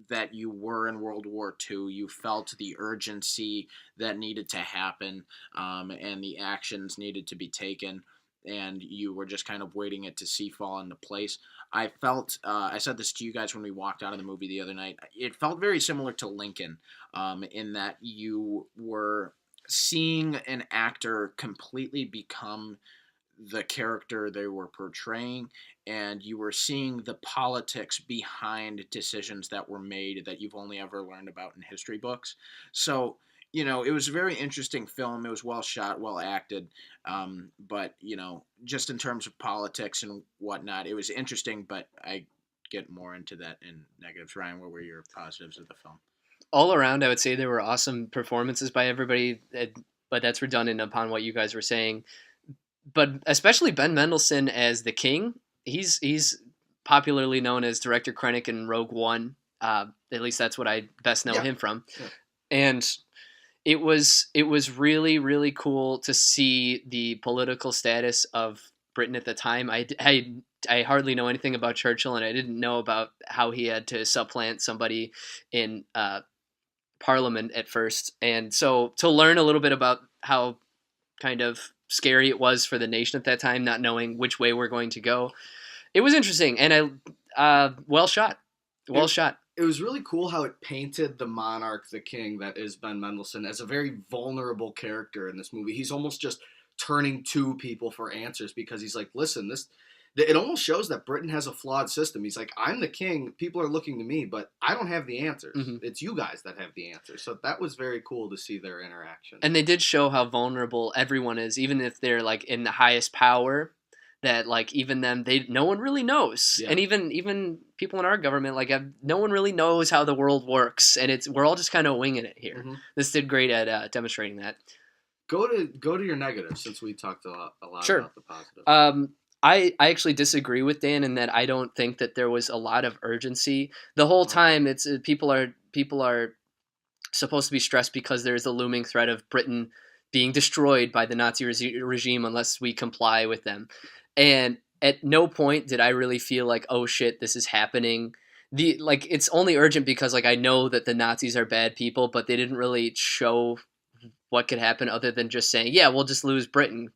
that you were in World War II. You felt the urgency that needed to happen, and the actions needed to be taken, and you were just kind of waiting it to see fall into place. I felt, I said this to you guys when we walked out of the movie the other night, it felt very similar to Lincoln, in that you were seeing an actor completely become the character they were portraying, and you were seeing the politics behind decisions that were made that you've only ever learned about in history books. So, it was a very interesting film. It was well shot, well acted. But just in terms of politics and whatnot, it was interesting. But I get more into that in negatives. Ryan, what were your positives of the film? All around, I would say there were awesome performances by everybody, but that's redundant upon what you guys were saying. But especially Ben Mendelsohn as the king, he's popularly known as Director Krennic in Rogue One. At least that's what I best know him from. Yeah. And it was really, really cool to see the political status of Britain at the time. I hardly know anything about Churchill, and I didn't know about how he had to supplant somebody in Parliament at first. And so to learn a little bit about how kind of scary it was for the nation at that time, not knowing which way we're going to go, it was interesting. And well shot. It was really cool how it painted the monarch, the king that is Ben Mendelsohn, as a very vulnerable character in this movie. He's almost just turning to people for answers because he's like, listen, it almost shows that Britain has a flawed system. He's like, I'm the king, people are looking to me, but I don't have the answers. Mm-hmm. It's you guys that have the answers. So that was very cool to see their interaction. And they did show how vulnerable everyone is, even if they're like in the highest power. That like even them, no one really knows, and even people in our government, like no one really knows how the world works, and we're all just kind of winging it here. Mm-hmm. This did great at demonstrating that. Go to your negatives, since we talked a lot sure. about the positive. I actually disagree with Dan in that I don't think that there was a lot of urgency the whole time. It's people are supposed to be stressed because there's a looming threat of Britain being destroyed by the Nazi regime unless we comply with them. And at no point did I really feel like, oh shit, this is happening. It's only urgent because like I know that the Nazis are bad people, but they didn't really show what could happen other than just saying, yeah, we'll just lose Britain.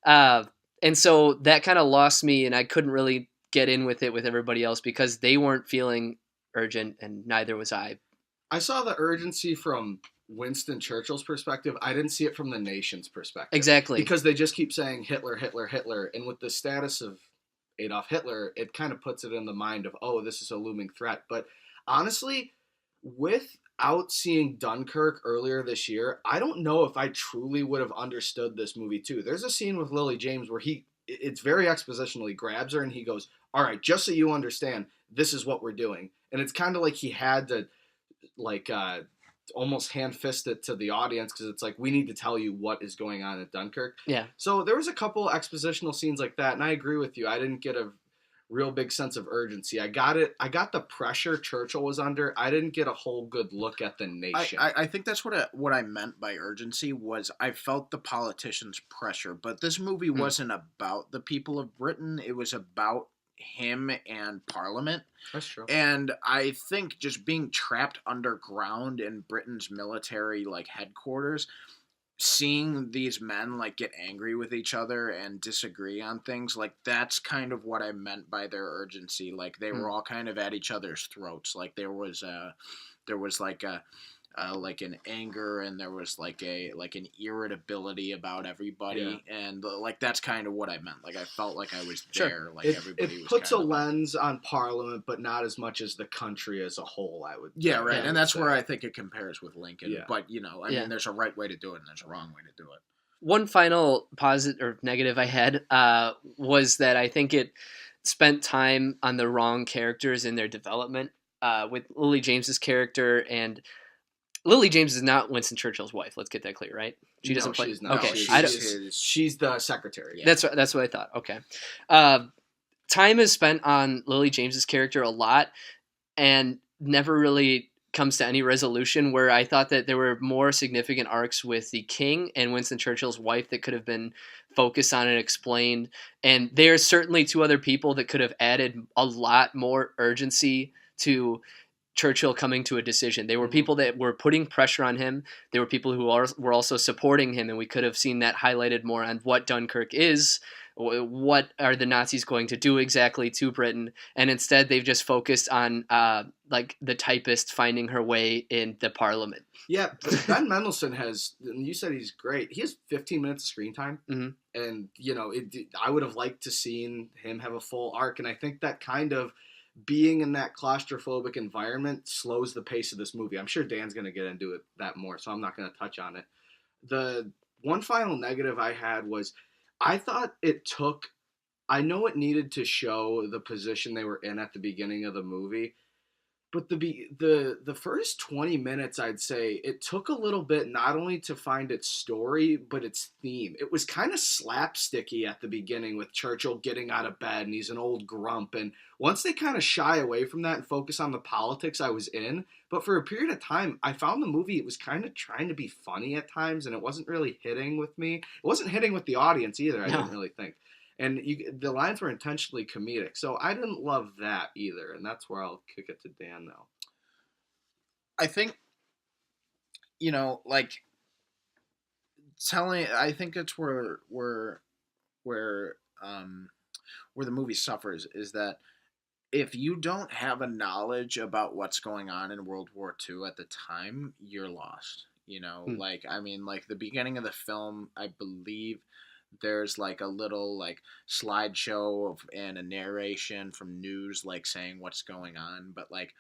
And so that kind of lost me, and I couldn't really get in with it with everybody else because they weren't feeling urgent, and neither was I. I saw the urgency from Winston Churchill's perspective. I didn't see it from the nation's perspective. Exactly. Because they just keep saying Hitler, Hitler, Hitler. And with the status of Adolf Hitler, it kind of puts it in the mind of, oh, this is a looming threat. But honestly, without seeing Dunkirk earlier this year, I don't know if I truly would have understood this movie too. There's a scene with Lily James where it's very expositional. He grabs her and he goes, all right, just so you understand, this is what we're doing. And it's kind of like he had to almost hand-fist it to the audience because it's like, we need to tell you what is going on at Dunkirk. Yeah. So there was a couple expositional scenes like that, and I agree with you. I didn't get a real big sense of urgency. I got the pressure Churchill was under. I didn't get a whole good look at the nation. I think that's what I meant by urgency was I felt the politicians' pressure, but this movie wasn't about the people of Britain. It was about him and Parliament. That's true. And I think just being trapped underground in Britain's military headquarters, seeing these men get angry with each other and disagree on things, that's kind of what I meant by their urgency. They were all kind of at each other's throats. There was an anger, and there was an irritability about everybody, and that's kind of what I meant. I felt like I was there. Everybody it puts a lens on Parliament, but not as much as the country as a whole. I would right, and that's where I think it compares with Lincoln. Yeah. But I mean, there's a right way to do it, and there's a wrong way to do it. One final positive or negative I had was that I think it spent time on the wrong characters in their development. With Lily James's character, and Lily James is not Winston Churchill's wife. Let's get that clear, right? She doesn't play. She's not. Okay, she's the secretary. Yeah. That's what I thought. Okay, time is spent on Lily James's character a lot, and never really comes to any resolution. Where I thought that there were more significant arcs with the king and Winston Churchill's wife that could have been focused on and explained. And there's certainly two other people that could have added a lot more urgency to Churchill coming to a decision. They were people that were putting pressure on him. They were people who were also supporting him, and we could have seen that highlighted more on what Dunkirk is, what are the Nazis going to do exactly to Britain, and instead they've just focused on the typist finding her way in the Parliament. Yeah, Ben Mendelsohn has, and you said he's great, he has 15 minutes of screen time, and I would have liked to seen him have a full arc, and I think that kind of being in that claustrophobic environment slows the pace of this movie. I'm sure Dan's going to get into that more, so I'm not going to touch on it. The one final negative I had was I thought it took. I know it needed to show the position they were in at the beginning of the movie, but the first 20 minutes, I'd say, it took a little bit not only to find its story, but its theme. It was kind of slapsticky at the beginning with Churchill getting out of bed and he's an old grump. And once they kind of shy away from that and focus on the politics, I was in. But for a period of time, I found the movie, it was kind of trying to be funny at times and it wasn't really hitting with me. It wasn't hitting with the audience either, I didn't really think. And the lines were intentionally comedic. So I didn't love that either. And that's where I'll kick it to Dan now. I think, like I think it's where the movie suffers is that if you don't have a knowledge about what's going on in World War II at the time, you're lost. Like, I mean, like the beginning of the film, I believe there's like a little like slideshow and a narration from news like saying what's going on, but like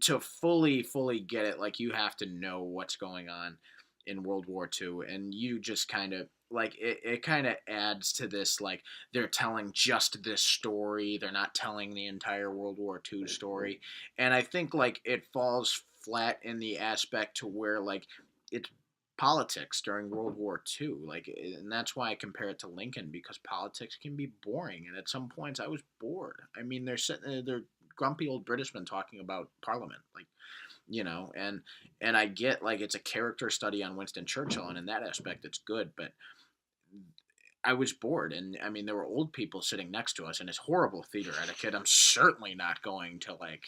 to fully get it, like you have to know what's going on in World War II, and you just kind of like it kind of adds to this, like they're telling just this story, they're not telling the entire World War II story. And I think like it falls flat in the aspect to where like it's politics during World War II, like, and that's why I compare it to Lincoln, because politics can be boring, and at some points I was bored. I mean, they're grumpy old Britishmen talking about Parliament, like, and I get like it's a character study on Winston Churchill, and in that aspect it's good, but I was bored, and I mean there were old people sitting next to us, and it's horrible theater etiquette. I'm certainly not going to like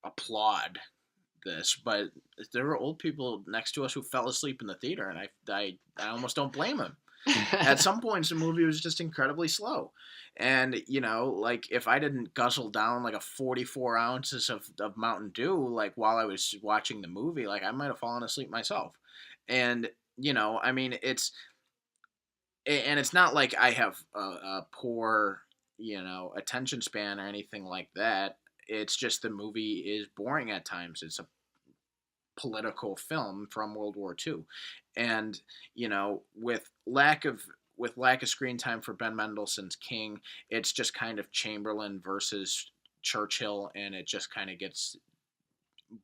applaud this, but there were old people next to us who fell asleep in the theater, and I almost don't blame them. At some points the movie was just incredibly slow, and like if I didn't guzzle down like a 44 ounces of Mountain Dew like while I was watching the movie, like I might have fallen asleep myself. And I mean it's not like I have a poor attention span or anything like that. It's just the movie is boring at times. It's a political film from World War II, and with lack of screen time for Ben Mendelsohn's King, it's just kind of Chamberlain versus Churchill, and it just kind of gets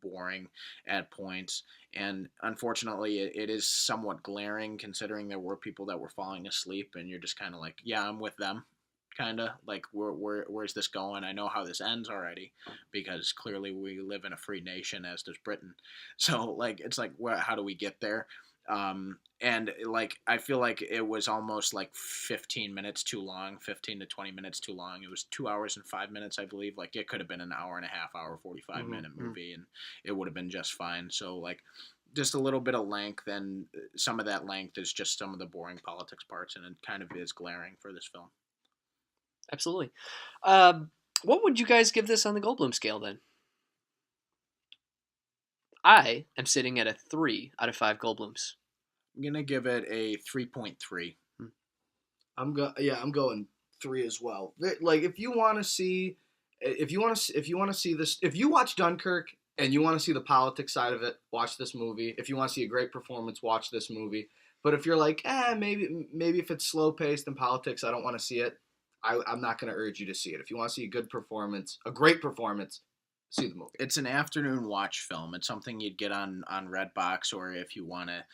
boring at points. And unfortunately, it is somewhat glaring considering there were people that were falling asleep, and you're just kind of like, yeah, I'm with them. Kind of like where's this going? I know how this ends already, because clearly we live in a free nation, as does Britain. So like it's like, how do we get there? And like I feel like it was almost like 15 minutes too long, 15 to 20 minutes too long. It was 2 hours and 5 minutes, I believe. Like it could have been an hour and a half, hour 45-minute movie, and it would have been just fine. So like just a little bit of length, and some of that length is just some of the boring politics parts, and it kind of is glaring for this film. Absolutely. What would you guys give this on the Goldblum scale then? I am sitting at a 3 out of 5 Goldblums. I'm gonna give it a 3.3. I'm going 3 as well. Like if you want to see this, if you watch Dunkirk and you want to see the politics side of it, watch this movie. If you want to see a great performance, watch this movie. But if you're like, maybe if it's slow paced and politics, I don't want to see it. I'm not going to urge you to see it. If you want to see a good performance, a great performance, see the movie. It's an afternoon watch film. It's something you'd get on Redbox, or if you want to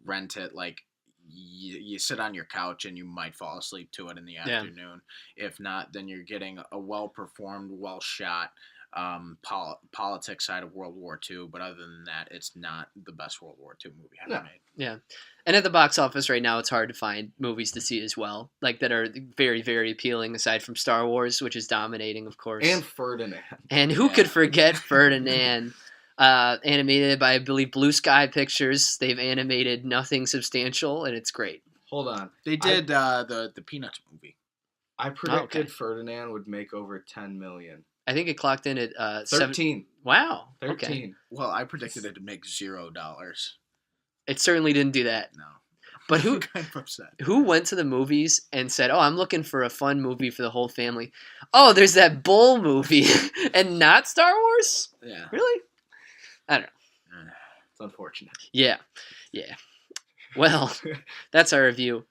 rent it, like you sit on your couch and you might fall asleep to it in the afternoon. If not, then you're getting a well-performed, well-shot politics side of World War II. But other than that, it's not the best World War II movie ever made. Yeah. And at the box office right now, it's hard to find movies to see as well, like that are very, very appealing, aside from Star Wars, which is dominating, of course. And Ferdinand. And who could forget Ferdinand? Animated by, I believe, Blue Sky Pictures. They've animated nothing substantial, and it's great. Hold on. They did the Peanuts movie. I predicted Ferdinand would make over $10 million. I think it clocked in at 13. Wow. 13. Okay. Well, I predicted it to make $0. It certainly didn't do that. No. But I'm kind of upset. who went to the movies and said, "Oh, I'm looking for a fun movie for the whole family"? Oh, there's that Bull movie, and not Star Wars. Yeah. Really? I don't know. It's unfortunate. Yeah. Well, that's our review.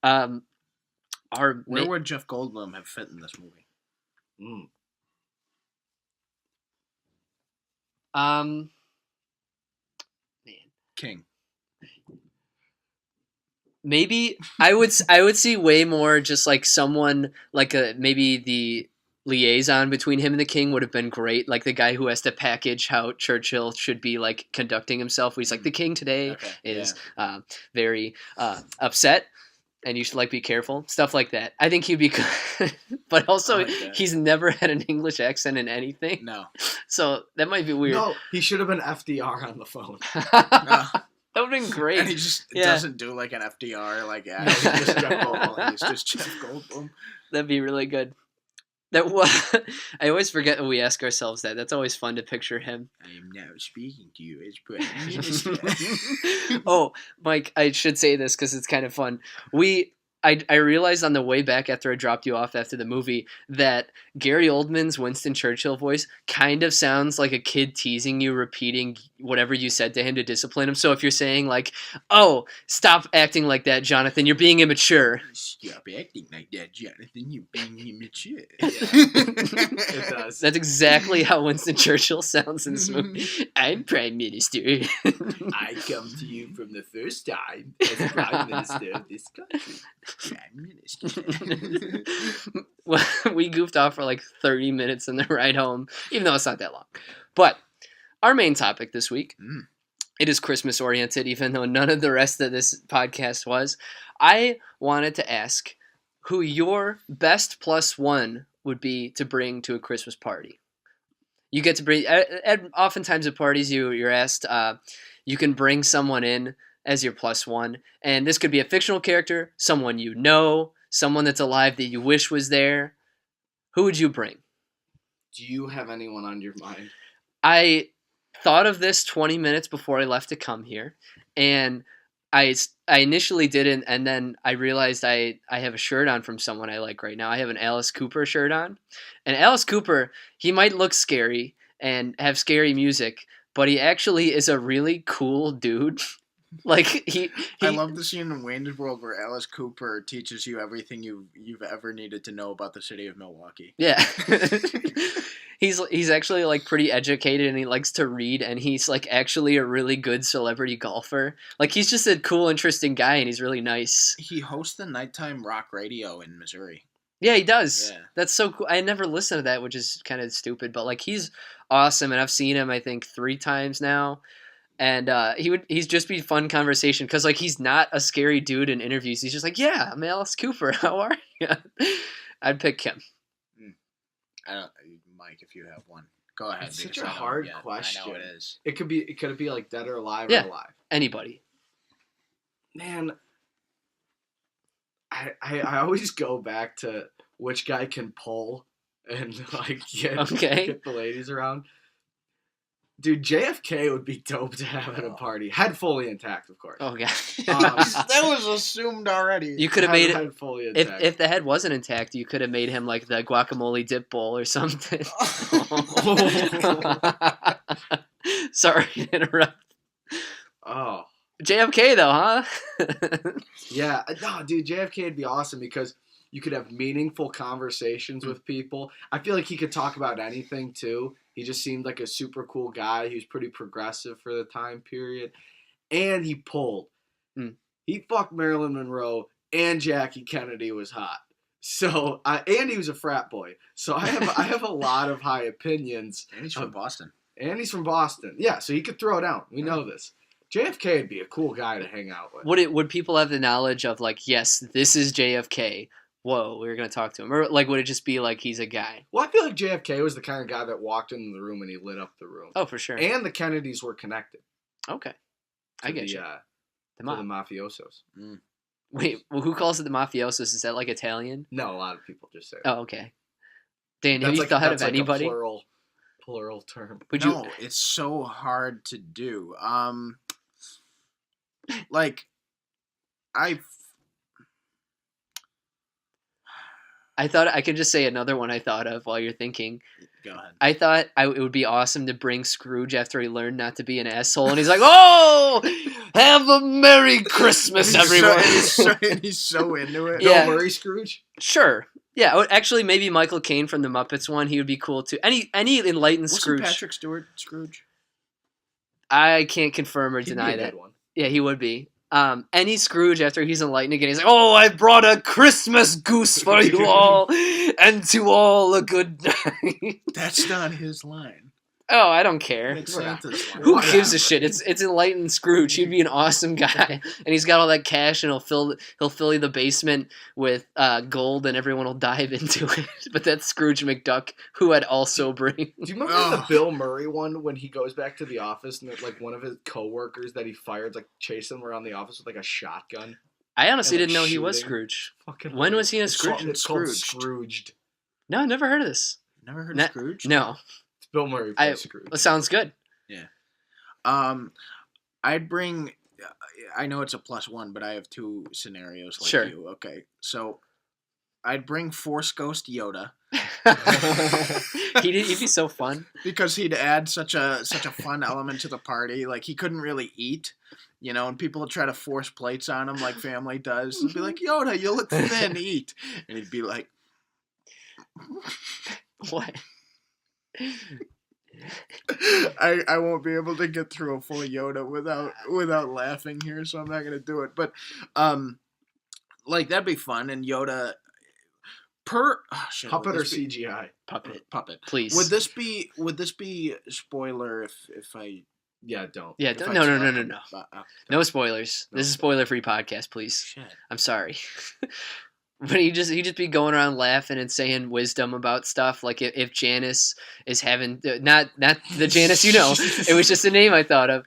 Our Where would Jeff Goldblum have fit in this movie? Man. King. Maybe I would see way more just like someone like maybe the liaison between him and the king would have been great, like the guy who has to package how Churchill should be like conducting himself. He's like, the king today is very upset, and you should like be careful, stuff like that. I think he'd be good. But also he's never had an English accent in anything. No. So that might be weird. No, he should have been FDR on the phone. That would have been great. And he just doesn't do like an FDR, like he's just Jeff Goldblum. He's just Jeff Goldblum. That'd be really good. I always forget when we ask ourselves that. That's always fun to picture him. I am now speaking to you as Prime Minister. Oh, Mike, I should say this because it's kind of fun. I realized on the way back after I dropped you off after the movie that Gary Oldman's Winston Churchill voice kind of sounds like a kid teasing you, repeating whatever you said to him to discipline him. So if you're saying like, "Oh, stop acting like that, Jonathan, you're being immature." Stop acting like that, Jonathan, you're being immature. It does. That's exactly how Winston Churchill sounds in this movie. I'm Prime Minister. I come to you from the first time as Prime Minister of this country. Prime Minister. Well, we goofed off for like 30 minutes in the ride home, even though it's not that long. But our main topic this week, it is Christmas oriented, even though none of the rest of this podcast was. I wanted to ask who your best +1 would be to bring to a Christmas party. You get to bring, oftentimes at parties you're asked, you can bring someone in as your +1, and this could be a fictional character, someone you know, someone that's alive that you wish was there. Who would you bring? Do you have anyone on your mind? I thought of this 20 minutes before I left to come here, and I initially didn't, and then I realized I have a shirt on from someone I like right now. I have an Alice Cooper shirt on, and Alice Cooper, he might look scary and have scary music, but he actually is a really cool dude. Like he I love the scene in Wayne's World where Alice Cooper teaches you everything you've ever needed to know about the city of Milwaukee. Yeah. He's actually like pretty educated, and he likes to read, and he's like actually a really good celebrity golfer. Like he's just a cool, interesting guy, and he's really nice. He hosts the nighttime rock radio in Missouri. Yeah, he does. Yeah. That's so cool. I never listened to that, which is kind of stupid, but like he's awesome, and I've seen him I think 3 times now. And he's just be fun conversation because like he's not a scary dude in interviews. He's just like, "Yeah, I'm Alice Cooper. How are you?" I'd pick him. I don't, Mike. If you have one, go ahead. It's such a hard question. I know it is. It could be like dead or alive Yeah. or alive. Anybody. Man, I always go back to which guy can pull and like get the ladies around. Dude, JFK would be dope to have at a party. Head fully intact, of course. Oh yeah. That was assumed already. You could have made head it fully intact. if the head wasn't intact. You could have made him like the guacamole dip bowl or something. Sorry to interrupt. Oh. JFK though, huh? Yeah, no, dude, JFK would be awesome because you could have meaningful conversations with people. I feel like he could talk about anything too. He just seemed like a super cool guy. He was pretty progressive for the time period. And he pulled. He fucked Marilyn Monroe, and Jackie Kennedy was hot. So, and he was a frat boy. So I have a lot of high opinions. And he's from Boston. Yeah, so he could throw down. We know this. JFK would be a cool guy to hang out with. Would people have the knowledge of like, yes, this is JFK? Whoa, we were going to talk to him. Or like, would it just be like he's a guy? Well, I feel like JFK was the kind of guy that walked into the room and he lit up the room. Oh, for sure. And the Kennedys were connected. Okay. I get you. The mafiosos. Wait, well, who calls it the mafiosos? Is that like Italian? No, a lot of people just say it. Oh, okay. Dan, have you thought of anybody? A plural term. No, it's so hard to do. Like, I thought I could just say another one I thought of while you're thinking. Go ahead. I thought it would be awesome to bring Scrooge after he learned not to be an asshole, and he's like, "Oh, have a Merry Christmas, everyone!" He's so into it. Yeah. Bill Murray Scrooge? Sure. Yeah, actually, maybe Michael Caine from the Muppets one. He would be cool too. Any enlightened Wasn't Scrooge. Patrick Stewart Scrooge? I can't confirm or He'd be deny a that. good one. Yeah, he would be. Any Scrooge after he's enlightened again, he's like, "Oh, I brought a Christmas goose for you all, and to all a good night." That's not his line. Oh, I don't care. It's Santa's line. Who Whatever. gives a shit? It's enlightened Scrooge. He'd be an awesome guy, and he's got all that cash, and he'll fill the basement with gold, and everyone will dive into it. But that's Scrooge McDuck, who I'd also bring. Do you remember Oh. the Bill Murray one when he goes back to the office and like one of his coworkers that he fired like chasing him around the office with like a shotgun? I honestly And, like, didn't know he was shooting. Scrooge. Fucking When was he in a It's Scrooge? called- It's called Scrooged. Scrooged. No, I never heard of this. Never heard Na- of Scrooge? No, It's Bill Murray plays Scrooge. that sounds good. I'd bring. I know it's a +1, but I have two scenarios like Sure. you. Okay, so I'd bring Force Ghost Yoda He'd be so fun. because he'd add such a fun element to the party. Like he couldn't really eat, and people would try to force plates on him like family does. It'd be like, Yoda, you look thin, eat, and he'd be like, What? I won't be able to get through a full Yoda without laughing here, so I'm not gonna do it. But like that'd be fun, and Yoda Puppet or CGI? puppet. Please. Would this be spoiler if I Yeah, don't. Yeah. if I No. select- No spoilers. No This is spoiler-free podcast, please. Shit. I'm sorry. But he'd just be going around laughing and saying wisdom about stuff. Like if Janice is having not the Janice it was just a name I thought of.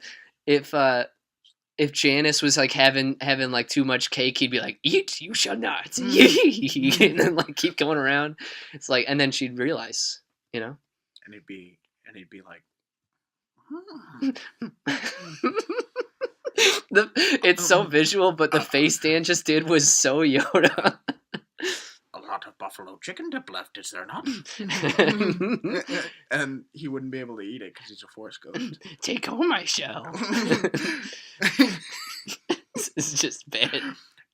If Janice was like having like too much cake, he'd be like, "Eat, you shall not," and then like keep going around. It's like, and then she'd realize, And he'd be like, it's so visual, but the face Dan just did was so Yoda. a lot of buffalo chicken dip left, is there not? And he wouldn't be able to eat it because he's a Force Ghost. Take home my shell. This is just bad.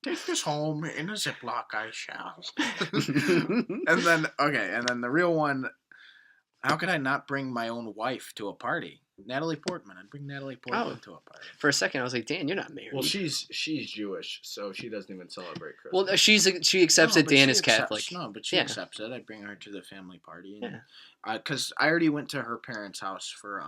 Take this home in a Ziploc, I shall. And then the real one. How could I not bring my own wife to a party? Natalie Portman. I'd bring Natalie Portman to a party. For a second, I was like, Dan, you're not married. Well, she's Jewish, so she doesn't even celebrate Christmas. Well, she accepts No, that but Dan she is accepts- Catholic. No, but she Yeah. accepts it. I'd bring her to the family party. Yeah. Because I already went to her parents' house for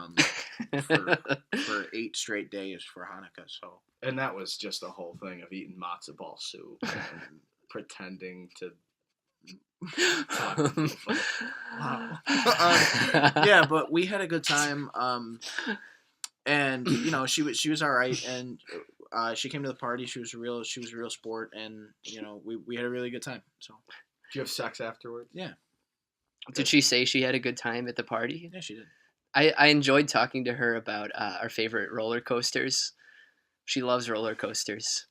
8 straight days for Hanukkah. So And that was just a whole thing of eating matzo ball soup and pretending to. Wow. Yeah, but we had a good time. And she was all right, and she came to the party. She was a real sport, and we had a really good time. So Did you have sex afterwards? yeah, Did she say she had a good time at the party? yeah, she did. I enjoyed talking to her about our favorite roller coasters. She loves roller coasters.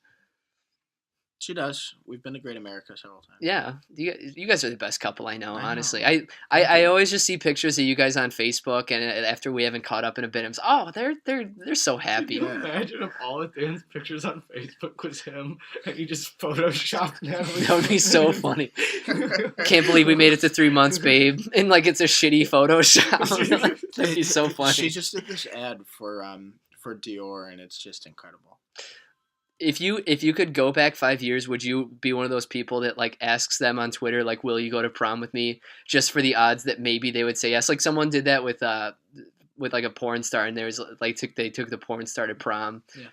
She does. We've been to Great America several times. Yeah, you guys are the best couple I know. I know. Honestly, Thank I you. always just see pictures of you guys on Facebook, and after we haven't caught up in a bit, I'm just, oh, they're so happy. Can you imagine if all of Dan's pictures on Facebook was him and he just photoshopped Natalie? That would be so funny. Can't believe we made it to 3 months, babe, and like it's a shitty Photoshop. That'd be so funny. She just did this ad for Dior, and it's just incredible. If you could go back 5 years, would you be one of those people that like asks them on Twitter, like, will you go to prom with me, just for the odds that maybe they would say yes? Like someone did that with like a porn star, and there's like they took the porn star to prom. Yeah.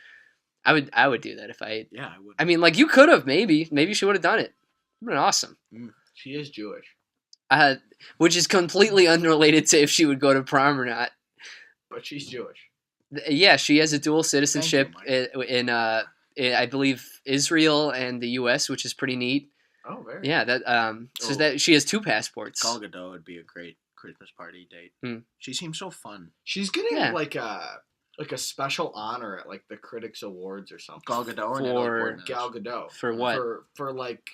I would do that if I. Yeah, I would. I mean, like you could have maybe she would have done it. It'd been awesome. She is Jewish. Which is completely unrelated to if she would go to prom or not. But she's Jewish. Yeah, she has a dual citizenship Mike. in I believe Israel and the U.S., which is pretty neat. Oh, very. Yeah, that so Oh. that she has 2 passports. Gal Gadot would be a great Christmas party date. Hmm. She seems so fun. She's getting Yeah. like a like a special honor at like the Critics Awards or something. Gal Gadot or For- Natalie Portman? Gal Gadot. For what? For like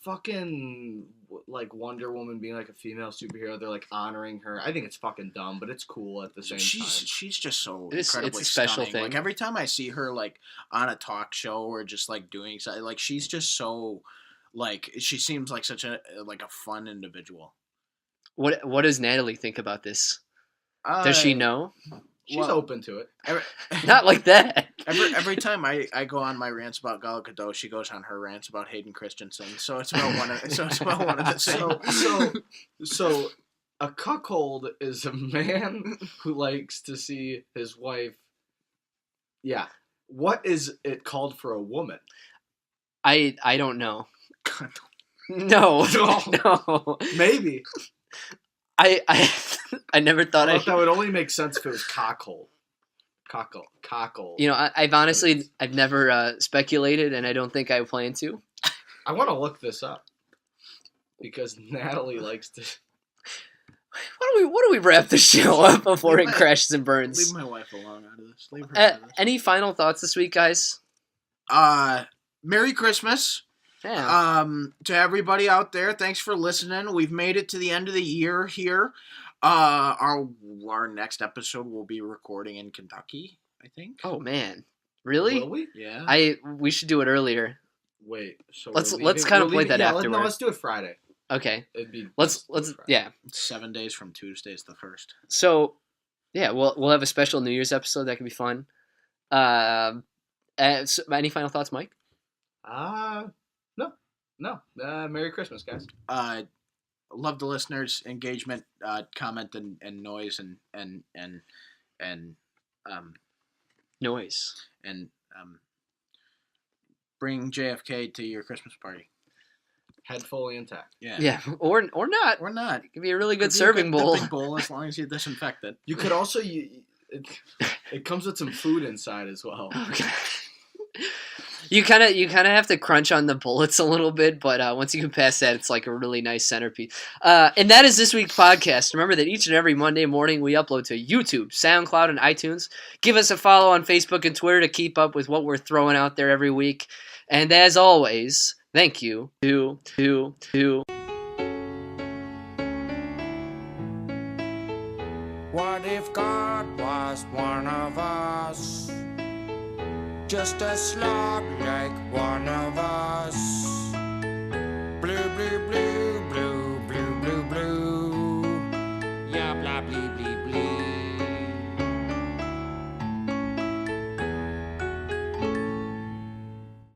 fucking like Wonder Woman being like a female superhero. They're like honoring her. I think it's fucking dumb, but it's cool at the same time. She's just so It's incredibly a special stunning. thing. Like every time I see her like on a talk show or just like doing something, like she's just so like she seems like such a fun individual. What does Natalie think about this? Does she know? She's well- open to it. Not like that. Every time I go on my rants about Gal Gadot, she goes on her rants about Hayden Christensen. So it's about one of the same. So a cuckold is a man who likes to see his wife. Yeah. What is it called for a woman? I don't know. No. No. Maybe. I never thought I thought that would only make sense if it was cockhold. Cockle. You know, I've honestly never speculated, and I don't think I plan to. I want to look this up because Natalie likes to. Why don't we wrap the show up before it crashes and burns? Leave my wife alone out of this. Leave her out of this. Any final thoughts this week, guys? Merry Christmas. Yeah. To everybody out there, thanks for listening. We've made it to the end of the year here. Our next episode will be recording in Kentucky, I think. Oh man, really? Will we? Yeah. We should do it earlier. Wait. So Let's we're leaving- kind of we're play leaving- that yeah, afterward. Let's do it Friday. Okay. It'd be. Let's Friday. yeah. 7 days from Tuesday's the 1st. So yeah, we'll have a special New Year's episode that can be fun. So any final thoughts, Mike? No. Merry Christmas, guys. Love the listeners' engagement, comment and noise and Noise. bring JFK to your Christmas party. Head fully intact. Yeah, or not. Or not. It could be a really good Could be serving the bowl. big bowl as long as you disinfect it. You could also it comes with some food inside as well. Okay. You kind of have to crunch on the bullets a little bit, but once you can pass that, it's like a really nice centerpiece. And that is this week's podcast. Remember that each and every Monday morning we upload to YouTube, SoundCloud, and iTunes. Give us a follow on Facebook and Twitter to keep up with what we're throwing out there every week. And as always, thank you to What if God was one of us? Just a slug like one of us.